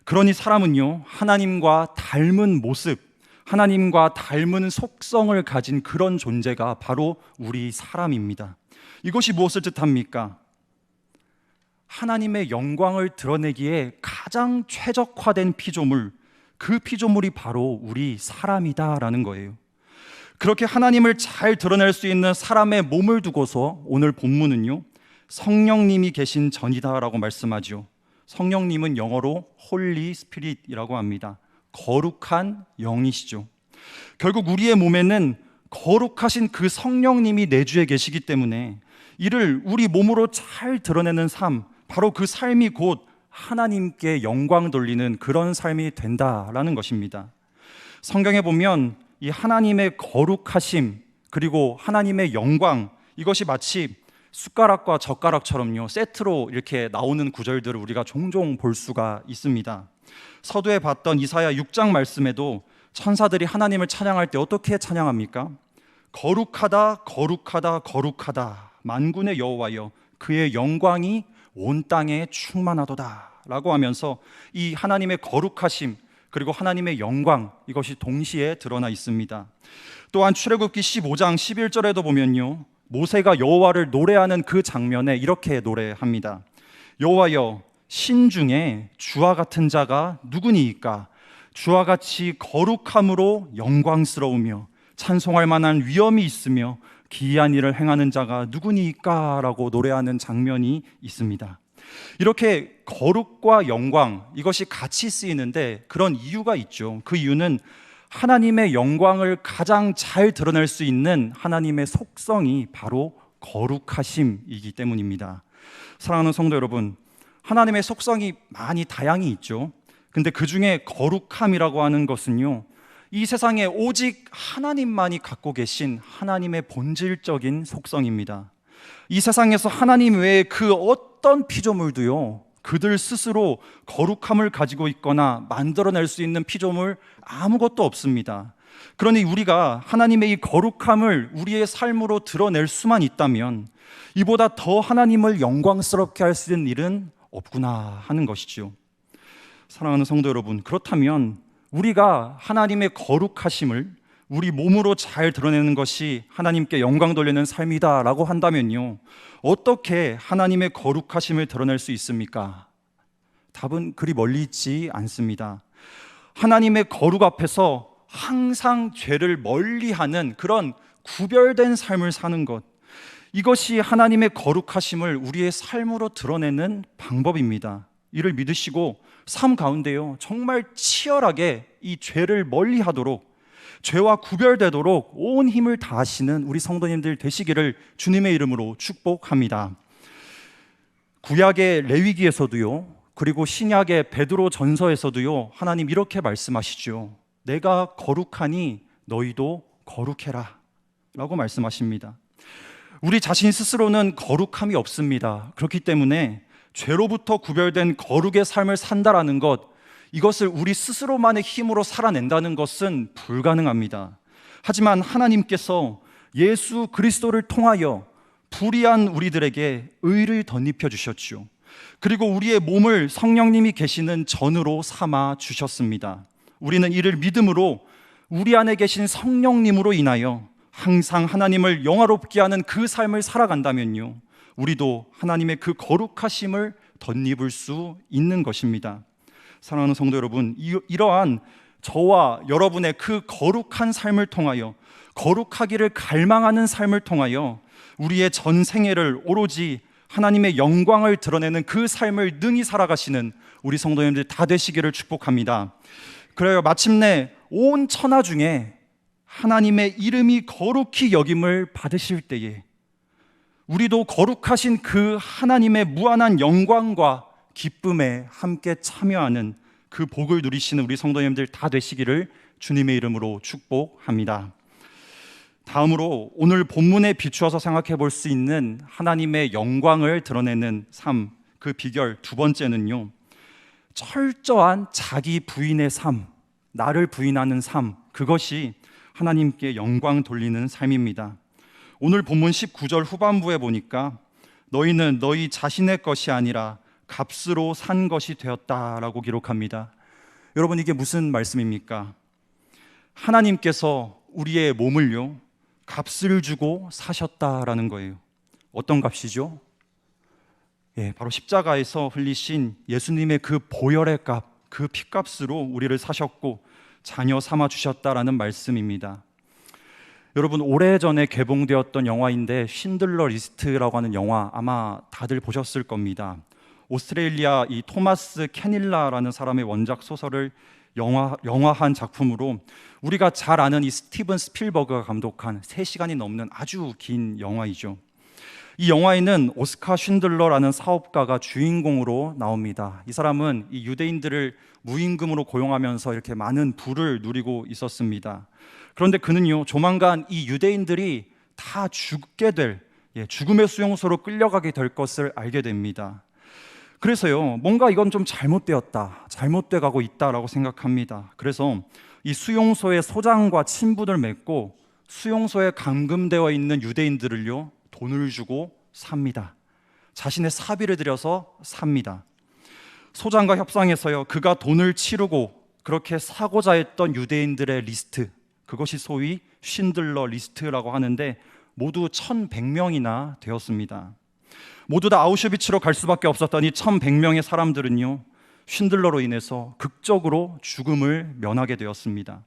Speaker 6: 그러니 사람은요 하나님과 닮은 모습, 하나님과 닮은 속성을 가진 그런 존재가 바로 우리 사람입니다. 이것이 무엇을 뜻합니까? 하나님의 영광을 드러내기에 가장 최적화된 피조물, 그 피조물이 바로 우리 사람이다라는 거예요. 그렇게 하나님을 잘 드러낼 수 있는 사람의 몸을 두고서 오늘 본문은요 성령님이 계신 전이다라고 말씀하죠. 성령님은 영어로 홀리 스피릿이라고 합니다. 거룩한 영이시죠. 결국 우리의 몸에는 거룩하신 그 성령님이 내주에 계시기 때문에 이를 우리 몸으로 잘 드러내는 삶, 바로 그 삶이 곧 하나님께 영광 돌리는 그런 삶이 된다라는 것입니다. 성경에 보면 이 하나님의 거룩하심 그리고 하나님의 영광, 이것이 마치 숟가락과 젓가락처럼요 세트로 이렇게 나오는 구절들을 우리가 종종 볼 수가 있습니다. 서두에 봤던 이사야 6장 말씀에도 천사들이 하나님을 찬양할 때 어떻게 찬양합니까? 거룩하다 거룩하다 거룩하다 만군의 여호와여 그의 영광이 온 땅에 충만하도다 라고 하면서 이 하나님의 거룩하심 그리고 하나님의 영광, 이것이 동시에 드러나 있습니다. 또한 출애굽기 15장 11절에도 보면요 모세가 여호와를 노래하는 그 장면에 이렇게 노래합니다. 여호와여 신 중에 주와 같은 자가 누구니이까? 주와 같이 거룩함으로 영광스러우며 찬송할 만한 위엄이 있으며 기이한 일을 행하는 자가 누구니이까? 라고 노래하는 장면이 있습니다. 이렇게 거룩과 영광, 이것이 같이 쓰이는데 그런 이유가 있죠. 그 이유는 하나님의 영광을 가장 잘 드러낼 수 있는 하나님의 속성이 바로 거룩하심이기 때문입니다. 사랑하는 성도 여러분, 하나님의 속성이 많이 다양히 있죠. 근데 그 중에 거룩함이라고 하는 것은요, 이 세상에 오직 하나님만이 갖고 계신 하나님의 본질적인 속성입니다. 이 세상에서 하나님 외에 그 어떤 피조물도요, 그들 스스로 거룩함을 가지고 있거나 만들어낼 수 있는 피조물 아무것도 없습니다. 그러니 우리가 하나님의 이 거룩함을 우리의 삶으로 드러낼 수만 있다면 이보다 더 하나님을 영광스럽게 할 수 있는 일은 없구나 하는 것이죠. 사랑하는 성도 여러분, 그렇다면 우리가 하나님의 거룩하심을 우리 몸으로 잘 드러내는 것이 하나님께 영광 돌리는 삶이다라고 한다면요, 어떻게 하나님의 거룩하심을 드러낼 수 있습니까? 답은 그리 멀리 있지 않습니다. 하나님의 거룩 앞에서 항상 죄를 멀리하는 그런 구별된 삶을 사는 것, 이것이 하나님의 거룩하심을 우리의 삶으로 드러내는 방법입니다. 이를 믿으시고 삶 가운데요, 정말 치열하게 이 죄를 멀리하도록, 죄와 구별되도록 온 힘을 다하시는 우리 성도님들 되시기를 주님의 이름으로 축복합니다. 구약의 레위기에서도요, 그리고 신약의 베드로 전서에서도요, 하나님 이렇게 말씀하시죠. 내가 거룩하니 너희도 거룩해라 라고 말씀하십니다. 우리 자신 스스로는 거룩함이 없습니다. 그렇기 때문에 죄로부터 구별된 거룩의 삶을 산다라는 것, 이것을 우리 스스로만의 힘으로 살아낸다는 것은 불가능합니다. 하지만 하나님께서 예수 그리스도를 통하여 불의한 우리들에게 의를 덧입혀 주셨죠. 그리고 우리의 몸을 성령님이 계시는 전으로 삼아 주셨습니다. 우리는 이를 믿음으로 우리 안에 계신 성령님으로 인하여 항상 하나님을 영화롭게 하는 그 삶을 살아간다면요, 우리도 하나님의 그 거룩하심을 덧입을 수 있는 것입니다. 사랑하는 성도 여러분, 이러한 저와 여러분의 그 거룩한 삶을 통하여, 거룩하기를 갈망하는 삶을 통하여 우리의 전 생애를 오로지 하나님의 영광을 드러내는 그 삶을 능히 살아가시는 우리 성도님들 다 되시기를 축복합니다. 그래요, 마침내 온 천하 중에 하나님의 이름이 거룩히 여김을 받으실 때에 우리도 거룩하신 그 하나님의 무한한 영광과 기쁨에 함께 참여하는 그 복을 누리시는 우리 성도님들 다 되시기를 주님의 이름으로 축복합니다. 다음으로 오늘 본문에 비추어서 생각해 볼 수 있는 하나님의 영광을 드러내는 삶, 그 비결 두 번째는요, 철저한 자기 부인의 삶, 나를 부인하는 삶, 그것이 하나님께 영광 돌리는 삶입니다. 오늘 본문 19절 후반부에 보니까 너희는 너희 자신의 것이 아니라 값으로 산 것이 되었다라고 기록합니다. 여러분, 이게 무슨 말씀입니까? 하나님께서 우리의 몸을요, 값을 주고 사셨다라는 거예요. 어떤 값이죠? 바로 십자가에서 흘리신 예수님의 그 보혈의 값, 그 피값으로 우리를 사셨고 자녀 삼아 주셨다라는 말씀입니다. 여러분, 오래전에 개봉되었던 영화인데 쉰들러 리스트라고 하는 영화 아마 다들 보셨을 겁니다. 오스트레일리아 이 토마스 캐닐라라는 사람의 원작 소설을 영화한 작품으로 우리가 잘 아는 이 스티븐 스필버그가 감독한 3시간이 넘는 아주 긴 영화이죠. 이 영화에는 오스카 쉰들러라는 사업가가 주인공으로 나옵니다. 이 사람은 이 유대인들을 무임금으로 고용하면서 이렇게 많은 부를 누리고 있었습니다. 그런데 그는요, 조만간 이 유대인들이 다 죽게 될, 죽음의 수용소로 끌려가게 될 것을 알게 됩니다. 그래서요, 뭔가 이건 좀 잘못돼 가고 있다라고 생각합니다. 그래서 이 수용소의 소장과 친분을 맺고 수용소에 감금되어 있는 유대인들을요, 돈을 주고 삽니다. 자신의 사비를 들여서 삽니다. 소장과 협상해서요, 그가 돈을 치르고 그렇게 사고자 했던 유대인들의 리스트, 그것이 소위 쉰들러 리스트라고 하는데 모두 1100명이나 되었습니다. 모두 다 아우슈비츠로 갈 수밖에 없었던 이 1100명의 사람들은요, 쉰들러로 인해서 극적으로 죽음을 면하게 되었습니다.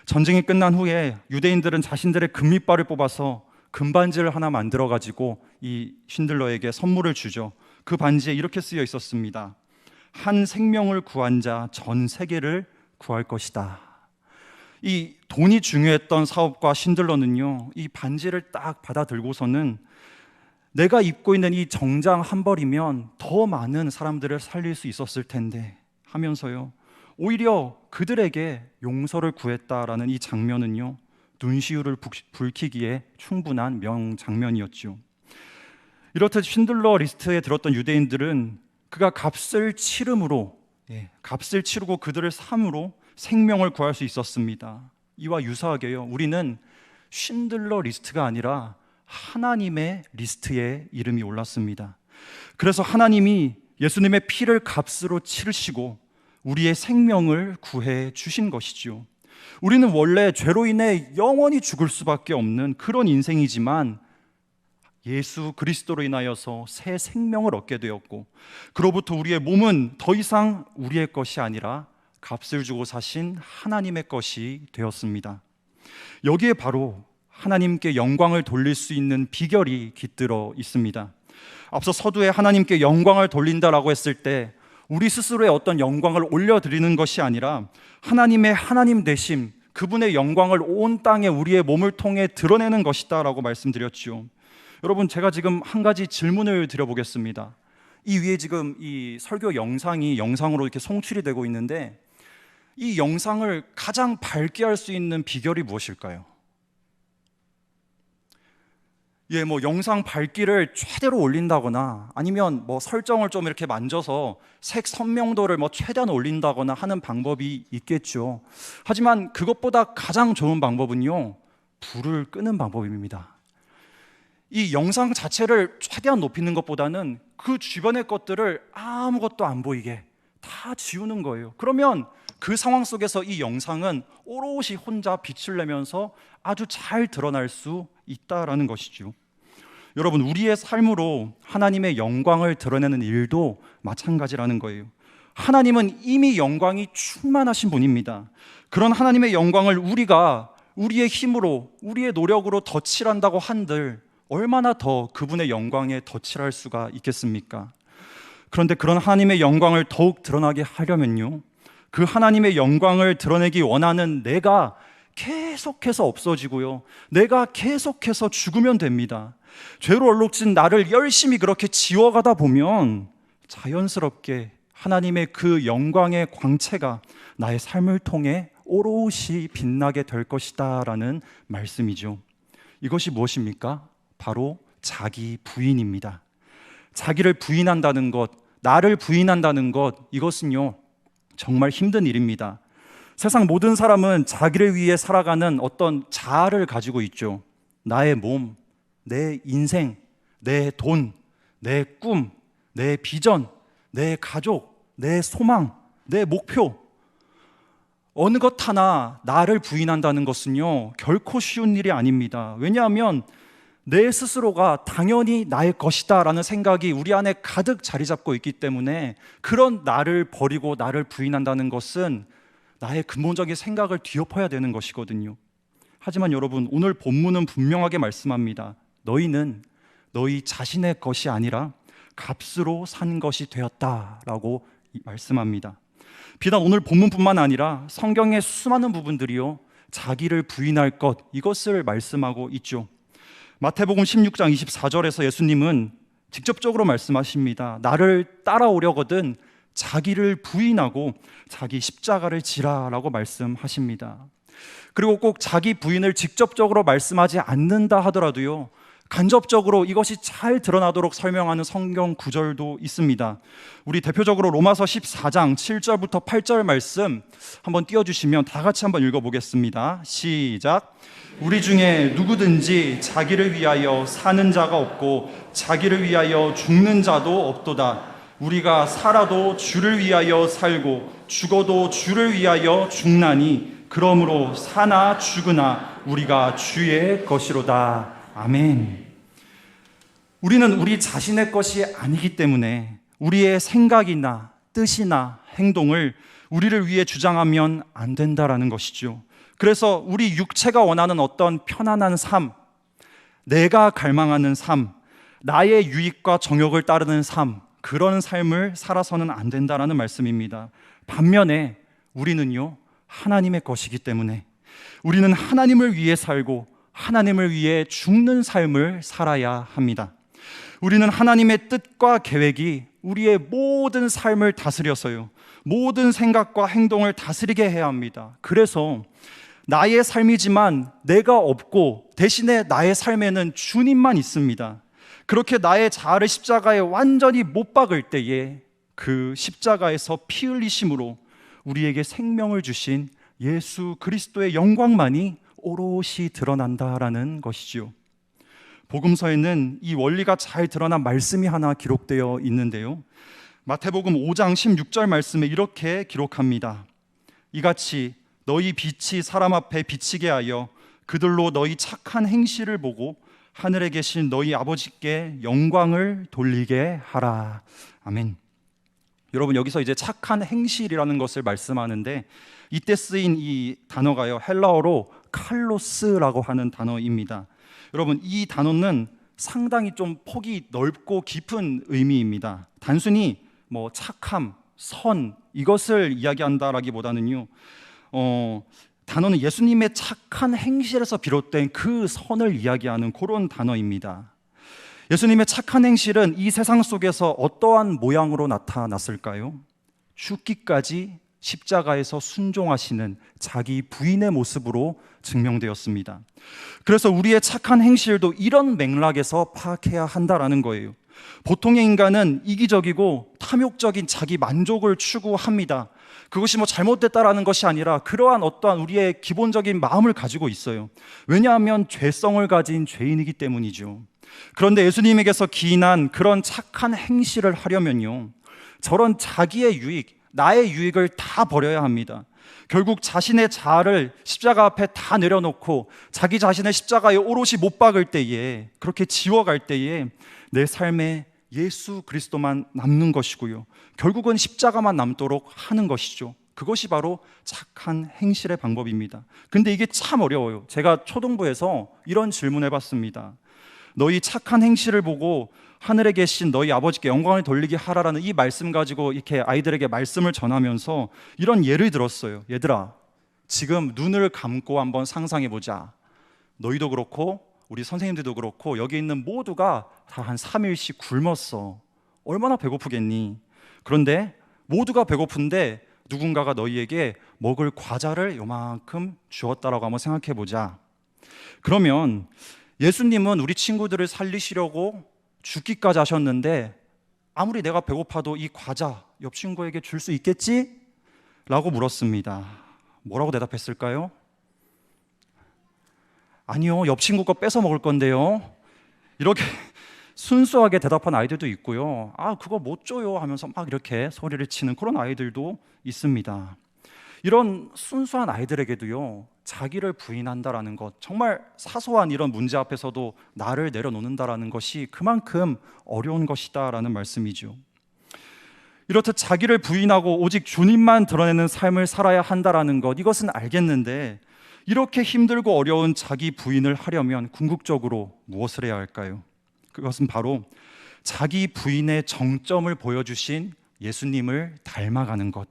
Speaker 6: 전쟁이 끝난 후에 유대인들은 자신들의 금리발을 뽑아서 금반지를 하나 만들어 가지고 이 쉰들러에게 선물을 주죠. 그 반지에 이렇게 쓰여 있었습니다. 한 생명을 구한 자 전 세계를 구할 것이다. 이 돈이 중요했던 사업가 신들러는요, 이 반지를 딱 받아 들고서는 내가 입고 있는 이 정장 한 벌이면 더 많은 사람들을 살릴 수 있었을 텐데 하면서요, 오히려 그들에게 용서를 구했다라는 이 장면은요, 눈시울을 붉히기에 충분한 명장면이었죠. 이렇듯 쉰들러 리스트에 들었던 유대인들은 그가 값을 치름으로, 값을 치르고 그들을 삶으로 생명을 구할 수 있었습니다. 이와 유사하게요, 우리는 쉰들러 리스트가 아니라 하나님의 리스트에 이름이 올랐습니다. 그래서 하나님이 예수님의 피를 값으로 치르시고 우리의 생명을 구해 주신 것이죠. 우리는 원래 죄로 인해 영원히 죽을 수밖에 없는 그런 인생이지만 예수 그리스도로 인하여서 새 생명을 얻게 되었고, 그로부터 우리의 몸은 더 이상 우리의 것이 아니라 값을 주고 사신 하나님의 것이 되었습니다. 여기에 바로 하나님께 영광을 돌릴 수 있는 비결이 깃들어 있습니다. 앞서 서두에 하나님께 영광을 돌린다라고 했을 때 우리 스스로의 어떤 영광을 올려드리는 것이 아니라 하나님의 하나님 되심, 그분의 영광을 온 땅에 우리의 몸을 통해 드러내는 것이다 라고 말씀드렸죠. 여러분, 제가 지금 한 가지 질문을 드려보겠습니다. 이 위에 지금 이 설교 영상으로 이렇게 송출이 되고 있는데, 이 영상을 가장 밝게 할 수 있는 비결이 무엇일까요? 영상 밝기를 최대로 올린다거나 아니면 설정을 좀 이렇게 만져서 색 선명도를 최대한 올린다거나 하는 방법이 있겠죠. 하지만 그것보다 가장 좋은 방법은요, 불을 끄는 방법입니다. 이 영상 자체를 최대한 높이는 것보다는 그 주변의 것들을 아무것도 안 보이게 다 지우는 거예요. 그러면 그 상황 속에서 이 영상은 오롯이 혼자 빛을 내면서 아주 잘 드러날 수 있다라는 것이죠. 여러분, 우리의 삶으로 하나님의 영광을 드러내는 일도 마찬가지라는 거예요. 하나님은 이미 영광이 충만하신 분입니다. 그런 하나님의 영광을 우리가 우리의 힘으로, 우리의 노력으로 덧칠한다고 한들 얼마나 더 그분의 영광에 덧칠할 수가 있겠습니까? 그런데 그런 하나님의 영광을 더욱 드러나게 하려면요, 그 하나님의 영광을 드러내기 원하는 내가 계속해서 없어지고요, 내가 계속해서 죽으면 됩니다. 죄로 얼룩진 나를 열심히 그렇게 지워가다 보면 자연스럽게 하나님의 그 영광의 광채가 나의 삶을 통해 오롯이 빛나게 될 것이다 라는 말씀이죠. 이것이 무엇입니까? 바로 자기 부인입니다. 자기를 부인한다는 것, 나를 부인한다는 것, 이것은요 정말 힘든 일입니다. 세상 모든 사람은 자기를 위해 살아가는 어떤 자아를 가지고 있죠. 나의 몸, 내 인생, 내 돈, 내 꿈, 내 비전, 내 가족, 내 소망, 내 목표. 어느 것 하나 나를 부인한다는 것은요 결코 쉬운 일이 아닙니다. 왜냐하면 내 스스로가 당연히 나의 것이다 라는 생각이 우리 안에 가득 자리 잡고 있기 때문에 그런 나를 버리고 나를 부인한다는 것은 나의 근본적인 생각을 뒤엎어야 되는 것이거든요. 하지만 여러분, 오늘 본문은 분명하게 말씀합니다. 너희는 너희 자신의 것이 아니라 값으로 산 것이 되었다라고 말씀합니다. 비단 오늘 본문뿐만 아니라 성경의 수많은 부분들이요 자기를 부인할 것, 이것을 말씀하고 있죠. 마태복음 16장 24절에서 예수님은 직접적으로 말씀하십니다. 나를 따라오려거든 자기를 부인하고 자기 십자가를 지라라고 말씀하십니다. 그리고 꼭 자기 부인을 직접적으로 말씀하지 않는다 하더라도요 간접적으로 이것이 잘 드러나도록 설명하는 성경 구절도 있습니다. 우리 대표적으로 로마서 14장 7절부터 8절 말씀 한번 띄워주시면 다 같이 한번 읽어보겠습니다. 시작. 우리 중에 누구든지 자기를 위하여 사는 자가 없고 자기를 위하여 죽는 자도 없도다. 우리가 살아도 주를 위하여 살고 죽어도 주를 위하여 죽나니 그러므로 사나 죽으나 우리가 주의 것이로다. 아멘. 우리는 우리 자신의 것이 아니기 때문에 우리의 생각이나 뜻이나 행동을 우리를 위해 주장하면 안 된다라는 것이죠. 그래서 우리 육체가 원하는 어떤 편안한 삶, 내가 갈망하는 삶, 나의 유익과 정욕을 따르는 삶, 그런 삶을 살아서는 안 된다라는 말씀입니다. 반면에 우리는요 하나님의 것이기 때문에 우리는 하나님을 위해 살고 하나님을 위해 죽는 삶을 살아야 합니다. 우리는 하나님의 뜻과 계획이 우리의 모든 삶을 다스려서요, 모든 생각과 행동을 다스리게 해야 합니다. 그래서 나의 삶이지만 내가 없고 대신에 나의 삶에는 주님만 있습니다. 그렇게 나의 자아를 십자가에 완전히 못 박을 때에 그 십자가에서 피 흘리심으로 우리에게 생명을 주신 예수 그리스도의 영광만이 오롯이 드러난다라는 것이지요. 복음서에는 이 원리가 잘 드러난 말씀이 하나 기록되어 있는데요, 마태복음 5장 16절 말씀에 이렇게 기록합니다. 이같이 너희 빛이 사람 앞에 비치게 하여 그들로 너희 착한 행실을 보고 하늘에 계신 너희 아버지께 영광을 돌리게 하라. 아멘. 여러분, 여기서 이제 착한 행실이라는 것을 말씀하는데 이때 쓰인 이 단어가요, 헬라어로 칼로스라고 하는 단어입니다. 여러분, 이 단어는 상당히 좀 폭이 넓고 깊은 의미입니다. 단순히 뭐 착함, 선 이것을 이야기한다라기보다는요, 단어는 예수님의 착한 행실에서 비롯된 그 선을 이야기하는 그런 단어입니다. 예수님의 착한 행실은 이 세상 속에서 어떠한 모양으로 나타났을까요? 죽기까지 십자가에서 순종하시는 자기 부인의 모습으로 증명되었습니다. 그래서 우리의 착한 행실도 이런 맥락에서 파악해야 한다라는 거예요. 보통의 인간은 이기적이고 탐욕적인 자기 만족을 추구합니다. 그것이 뭐 잘못됐다라는 것이 아니라 그러한 어떠한 우리의 기본적인 마음을 가지고 있어요. 왜냐하면 죄성을 가진 죄인이기 때문이죠. 그런데 예수님에게서 기인한 그런 착한 행실을 하려면요, 저런 자기의 유익, 나의 유익을 다 버려야 합니다. 결국 자신의 자아를 십자가 앞에 다 내려놓고 자기 자신의 십자가에 오롯이 못 박을 때에, 그렇게 지워갈 때에 내 삶에 예수 그리스도만 남는 것이고요, 결국은 십자가만 남도록 하는 것이죠. 그것이 바로 착한 행실의 방법입니다. 근데 이게 참 어려워요. 제가 초등부에서 이런 질문을 해봤습니다. 너희 착한 행실을 보고 하늘에 계신 너희 아버지께 영광을 돌리게 하라라는 이 말씀 가지고 이렇게 아이들에게 말씀을 전하면서 이런 예를 들었어요. 얘들아, 지금 눈을 감고 한번 상상해 보자. 너희도 그렇고 우리 선생님들도 그렇고 여기 있는 모두가 다 한 3일씩 굶었어. 얼마나 배고프겠니? 그런데 모두가 배고픈데 누군가가 너희에게 먹을 과자를 요만큼 주었다라고 한번 생각해 보자. 그러면 예수님은 우리 친구들을 살리시려고 죽기까지 하셨는데 아무리 내가 배고파도 이 과자 옆 친구에게 줄 수 있겠지? 라고 물었습니다. 뭐라고 대답했을까요? 아니요, 옆 친구 거 뺏어 먹을 건데요. 이렇게 순수하게 대답한 아이들도 있고요. 아, 그거 못 줘요 하면서 막 이렇게 소리를 치는 그런 아이들도 있습니다. 이런 순수한 아이들에게도요, 자기를 부인한다라는 것, 정말 사소한 이런 문제 앞에서도 나를 내려놓는다라는 것이 그만큼 어려운 것이다라는 말씀이죠. 이렇듯 자기를 부인하고 오직 주님만 드러내는 삶을 살아야 한다라는 것, 이것은 알겠는데 이렇게 힘들고 어려운 자기 부인을 하려면 궁극적으로 무엇을 해야 할까요? 그것은 바로 자기 부인의 정점을 보여주신 예수님을 닮아가는 것,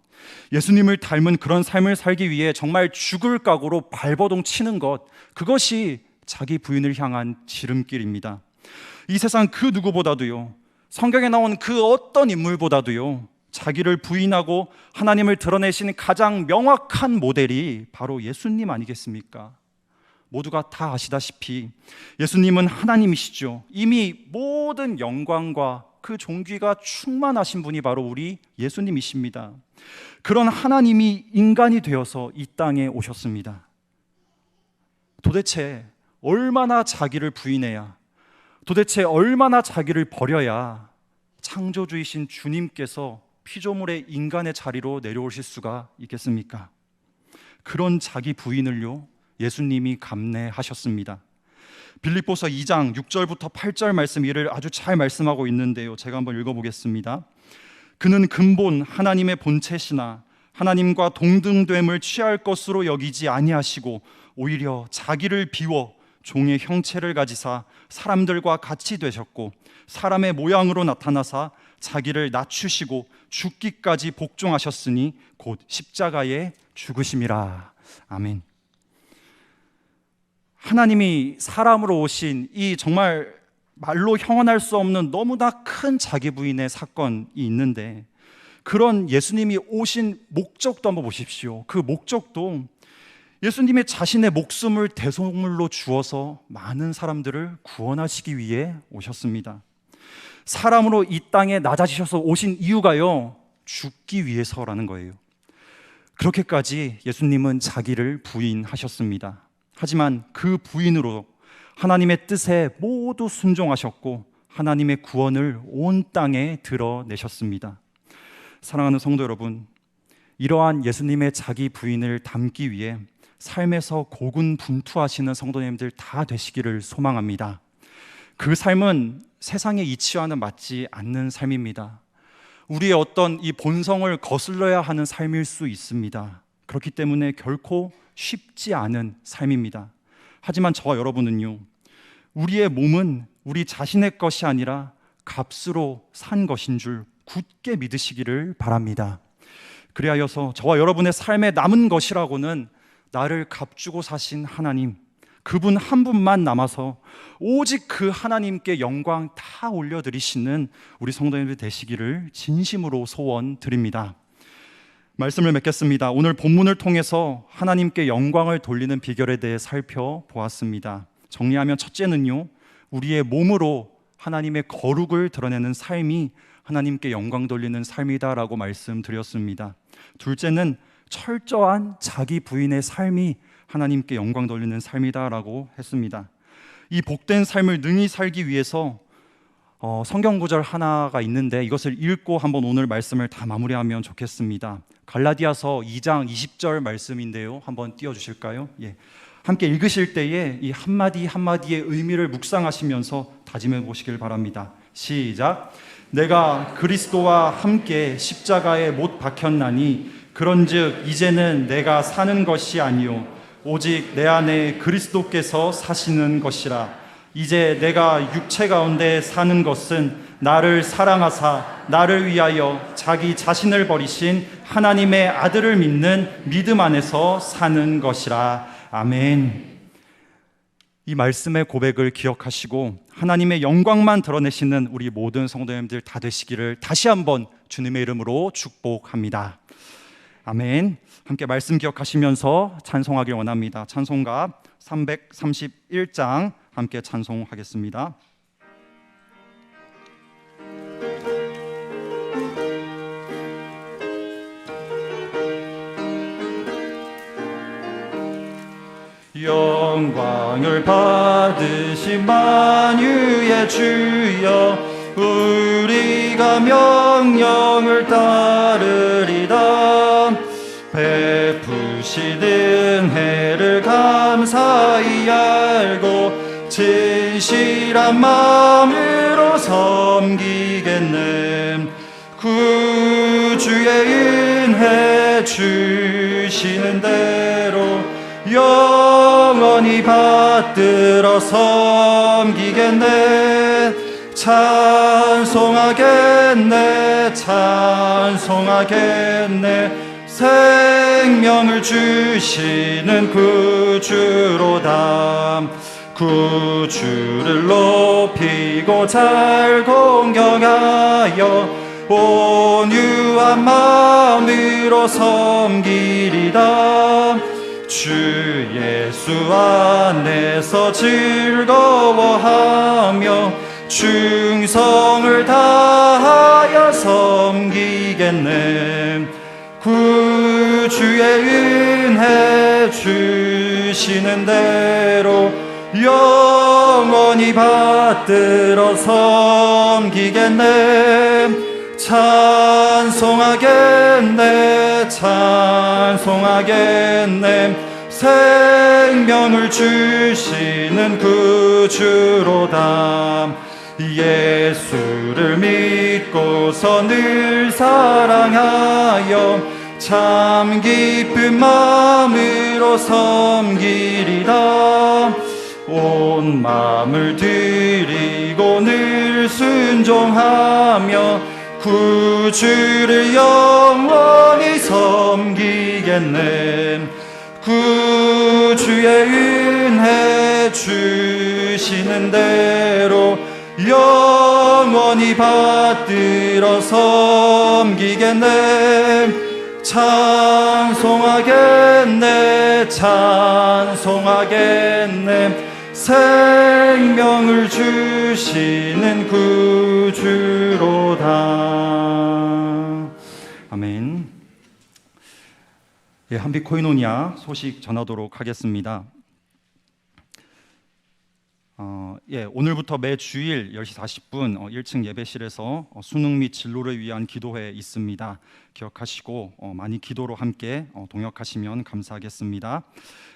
Speaker 6: 예수님을 닮은 그런 삶을 살기 위해 정말 죽을 각오로 발버둥 치는 것, 그것이 자기 부인을 향한 지름길입니다. 이 세상 그 누구보다도요, 성경에 나온 그 어떤 인물보다도요, 자기를 부인하고 하나님을 드러내신 가장 명확한 모델이 바로 예수님 아니겠습니까? 모두가 다 아시다시피 예수님은 하나님이시죠. 이미 모든 영광과 그 존귀가 충만하신 분이 바로 우리 예수님이십니다. 그런 하나님이 인간이 되어서 이 땅에 오셨습니다. 도대체 얼마나 자기를 부인해야, 도대체 얼마나 자기를 버려야 창조주이신 주님께서 피조물의 인간의 자리로 내려오실 수가 있겠습니까? 그런 자기 부인을요, 예수님이 감내하셨습니다. 빌립보서 2장 6절부터 8절 말씀, 이를 아주 잘 말씀하고 있는데요, 제가 한번 읽어보겠습니다. 그는 근본 하나님의 본체시나 하나님과 동등됨을 취할 것으로 여기지 아니하시고 오히려 자기를 비워 종의 형체를 가지사 사람들과 같이 되셨고 사람의 모양으로 나타나사 자기를 낮추시고 죽기까지 복종하셨으니 곧 십자가에 죽으심이라. 아멘. 하나님이 사람으로 오신 이 정말 말로 형언할 수 없는 너무나 큰 자기 부인의 사건이 있는데, 그런 예수님이 오신 목적도 한번 보십시오. 그 목적도 예수님의 자신의 목숨을 대속물로 주어서 많은 사람들을 구원하시기 위해 오셨습니다. 사람으로 이 땅에 낮아지셔서 오신 이유가요, 죽기 위해서라는 거예요. 그렇게까지 예수님은 자기를 부인하셨습니다. 하지만 그 부인으로 하나님의 뜻에 모두 순종하셨고 하나님의 구원을 온 땅에 드러내셨습니다. 사랑하는 성도 여러분, 이러한 예수님의 자기 부인을 담기 위해 삶에서 고군분투하시는 성도님들 다 되시기를 소망합니다. 그 삶은 세상의 이치와는 맞지 않는 삶입니다. 우리의 어떤 이 본성을 거슬러야 하는 삶일 수 있습니다. 그렇기 때문에 결코 쉽지 않은 삶입니다. 하지만 저와 여러분은요, 우리의 몸은 우리 자신의 것이 아니라 값으로 산 것인 줄 굳게 믿으시기를 바랍니다. 그리하여서 저와 여러분의 삶에 남은 것이라고는 나를 값주고 사신 하나님, 그분 한 분만 남아서 오직 그 하나님께 영광 다 올려드리시는 우리 성도님들 되시기를 진심으로 소원드립니다. 말씀을 맺겠습니다. 오늘 본문을 통해서 하나님께 영광을 돌리는 비결에 대해 살펴보았습니다. 정리하면 첫째는요, 우리의 몸으로 하나님의 거룩을 드러내는 삶이 하나님께 영광 돌리는 삶이다라고 말씀드렸습니다. 둘째는 철저한 자기 부인의 삶이 하나님께 영광 돌리는 삶이다라고 했습니다. 이 복된 삶을 능히 살기 위해서 성경 구절 하나가 있는데 이것을 읽고 한번 오늘 말씀을 다 마무리하면 좋겠습니다. 갈라디아서 2장 20절 말씀인데요, 한번 띄워주실까요? 예. 함께 읽으실 때에 이 한마디 한마디의 의미를 묵상하시면서 다짐해 보시길 바랍니다. 시작. 내가 그리스도와 함께 십자가에 못 박혔나니 그런즉 이제는 내가 사는 것이 아니요 오직 내 안에 그리스도께서 사시는 것이라. 이제 내가 육체 가운데 사는 것은 나를 사랑하사 나를 위하여 자기 자신을 버리신 하나님의 아들을 믿는 믿음 안에서 사는 것이라. 아멘. 이 말씀의 고백을 기억하시고 하나님의 영광만 드러내시는 우리 모든 성도님들 다 되시기를 다시 한번 주님의 이름으로 축복합니다. 아멘. 함께 말씀 기억하시면서 찬송하길 원합니다. 찬송가 331장 함께 찬송하겠습니다. 영광을 받으신 만유의 주여, 우리가 명령을 따르리다. 베푸신 은혜를 감사히 알고 진실한 마음으로 섬기겠네. 구주의 은혜 주시는 대로 영원히 받들어 섬기겠네. 찬송하겠네, 찬송하겠네. 생명을 주시는 구주로다. 구주를 높이고 잘 공경하여 온유한 마음으로 섬기리다. 주 예수 안에서 즐거워하며 충성을 다하여 섬기겠네. 구주의 은혜 주시는 대로 영원히 받들어 섬기겠네. 찬송하겠네, 찬송하겠네. 생명을 주시는 구주로다. 예수를 믿고서 늘 사랑하여 참 기쁜 마음으로 섬기리다. 온 마음을 드리고 늘 순종하며 구주를 영원히 섬기겠네. 구주의 은혜 주시는 대로 영원히 받들어 섬기겠네. 찬송하겠네, 찬송하겠네. 생명을 주시는 구주로다. 아멘. 예, 한빛 코이노니아 소식 전하도록 하겠습니다. 오늘부터 매주일 10시 40분 1층 예배실에서 수능 및 진로를 위한 기도회 있습니다. 기억하시고 많이 기도로 함께 동역하시면 감사하겠습니다.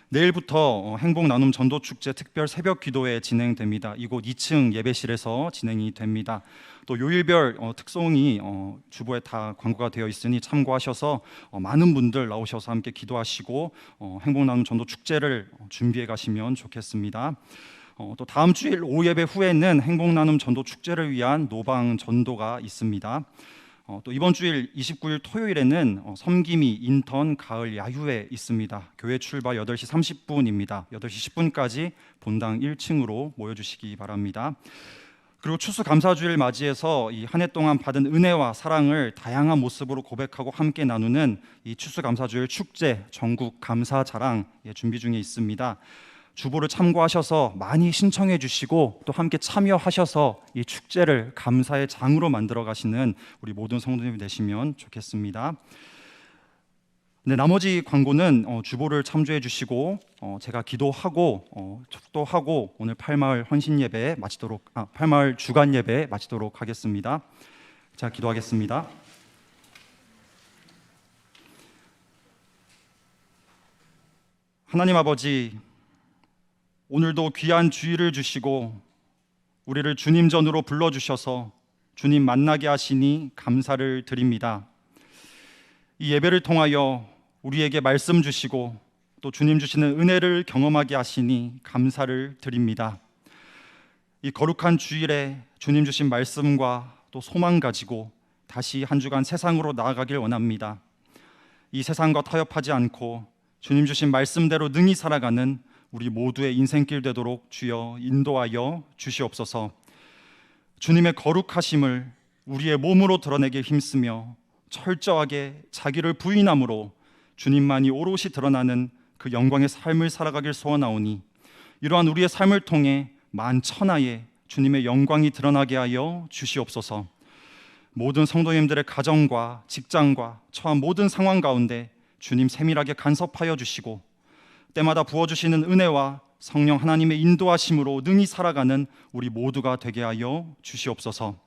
Speaker 6: 내일부터 행복 나눔 전도 축제 특별 새벽 기도회 진행됩니다. 이곳 2층 예배실에서 진행이 됩니다. 또 요일별 특송이 주보에 다 광고가 되어 있으니 참고하셔서 많은 분들 나오셔서 함께 기도하시고 행복 나눔 전도 축제를 준비해 가시면 좋겠습니다. 또 다음 주일 오후 예배 후에는 행복 나눔 전도 축제를 위한 노방 전도가 있습니다. 또 이번 주일 29일 토요일에는 섬김이 인턴 가을 야유회 있습니다. 교회 출발 8시 30분입니다. 8시 10분까지 본당 1층으로 모여주시기 바랍니다. 그리고 추수감사주일 맞이해서 이 한 해 동안 받은 은혜와 사랑을 다양한 모습으로 고백하고 함께 나누는 이 추수감사주일 축제 전국 감사자랑 준비 중에 있습니다. 주보를 참고하셔서 많이 신청해 주시고 또 함께 참여하셔서 이 축제를 감사의 장으로 만들어 가시는 우리 모든 성도님이 되시면 좋겠습니다. 네, 나머지 광고는 주보를 참조해 주시고 제가 기도하고 축도하고 오늘 8마을 헌신 예배 마치도록 8마을 주간 예배 마치도록 하겠습니다. 자, 기도하겠습니다. 하나님 아버지, 오늘도 귀한 주일을 주시고 우리를 주님 전으로 불러주셔서 주님 만나게 하시니 감사를 드립니다. 이 예배를 통하여 우리에게 말씀 주시고 또 주님 주시는 은혜를 경험하게 하시니 감사를 드립니다. 이 거룩한 주일에 주님 주신 말씀과 또 소망 가지고 다시 한 주간 세상으로 나아가길 원합니다. 이 세상과 타협하지 않고 주님 주신 말씀대로 능히 살아가는 우리 모두의 인생길 되도록 주여 인도하여 주시옵소서. 주님의 거룩하심을 우리의 몸으로 드러내게 힘쓰며 철저하게 자기를 부인함으로 주님만이 오롯이 드러나는 그 영광의 삶을 살아가길 소원하오니 이러한 우리의 삶을 통해 만천하에 주님의 영광이 드러나게 하여 주시옵소서. 모든 성도님들의 가정과 직장과 처한 모든 상황 가운데 주님 세밀하게 간섭하여 주시고 때마다 부어주시는 은혜와 성령 하나님의 인도하심으로 능히 살아가는 우리 모두가 되게 하여 주시옵소서.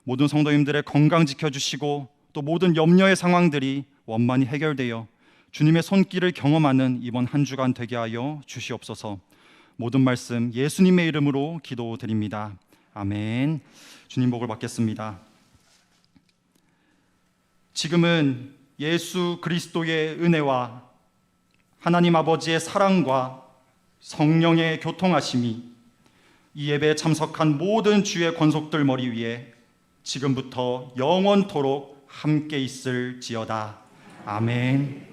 Speaker 6: 모든 성도님들의 건강 지켜주시고 또 모든 염려의 상황들이 원만히 해결되어 주님의 손길을 경험하는 이번 한 주간 되게 하여 주시옵소서. 모든 말씀 예수님의 이름으로 기도드립니다. 아멘. 주님 복을 받겠습니다. 지금은 예수 그리스도의 은혜와 하나님 아버지의 사랑과 성령의 교통하심이 이 예배에 참석한 모든 주의 권속들 머리 위에 지금부터 영원토록 함께 있을지어다. 아멘.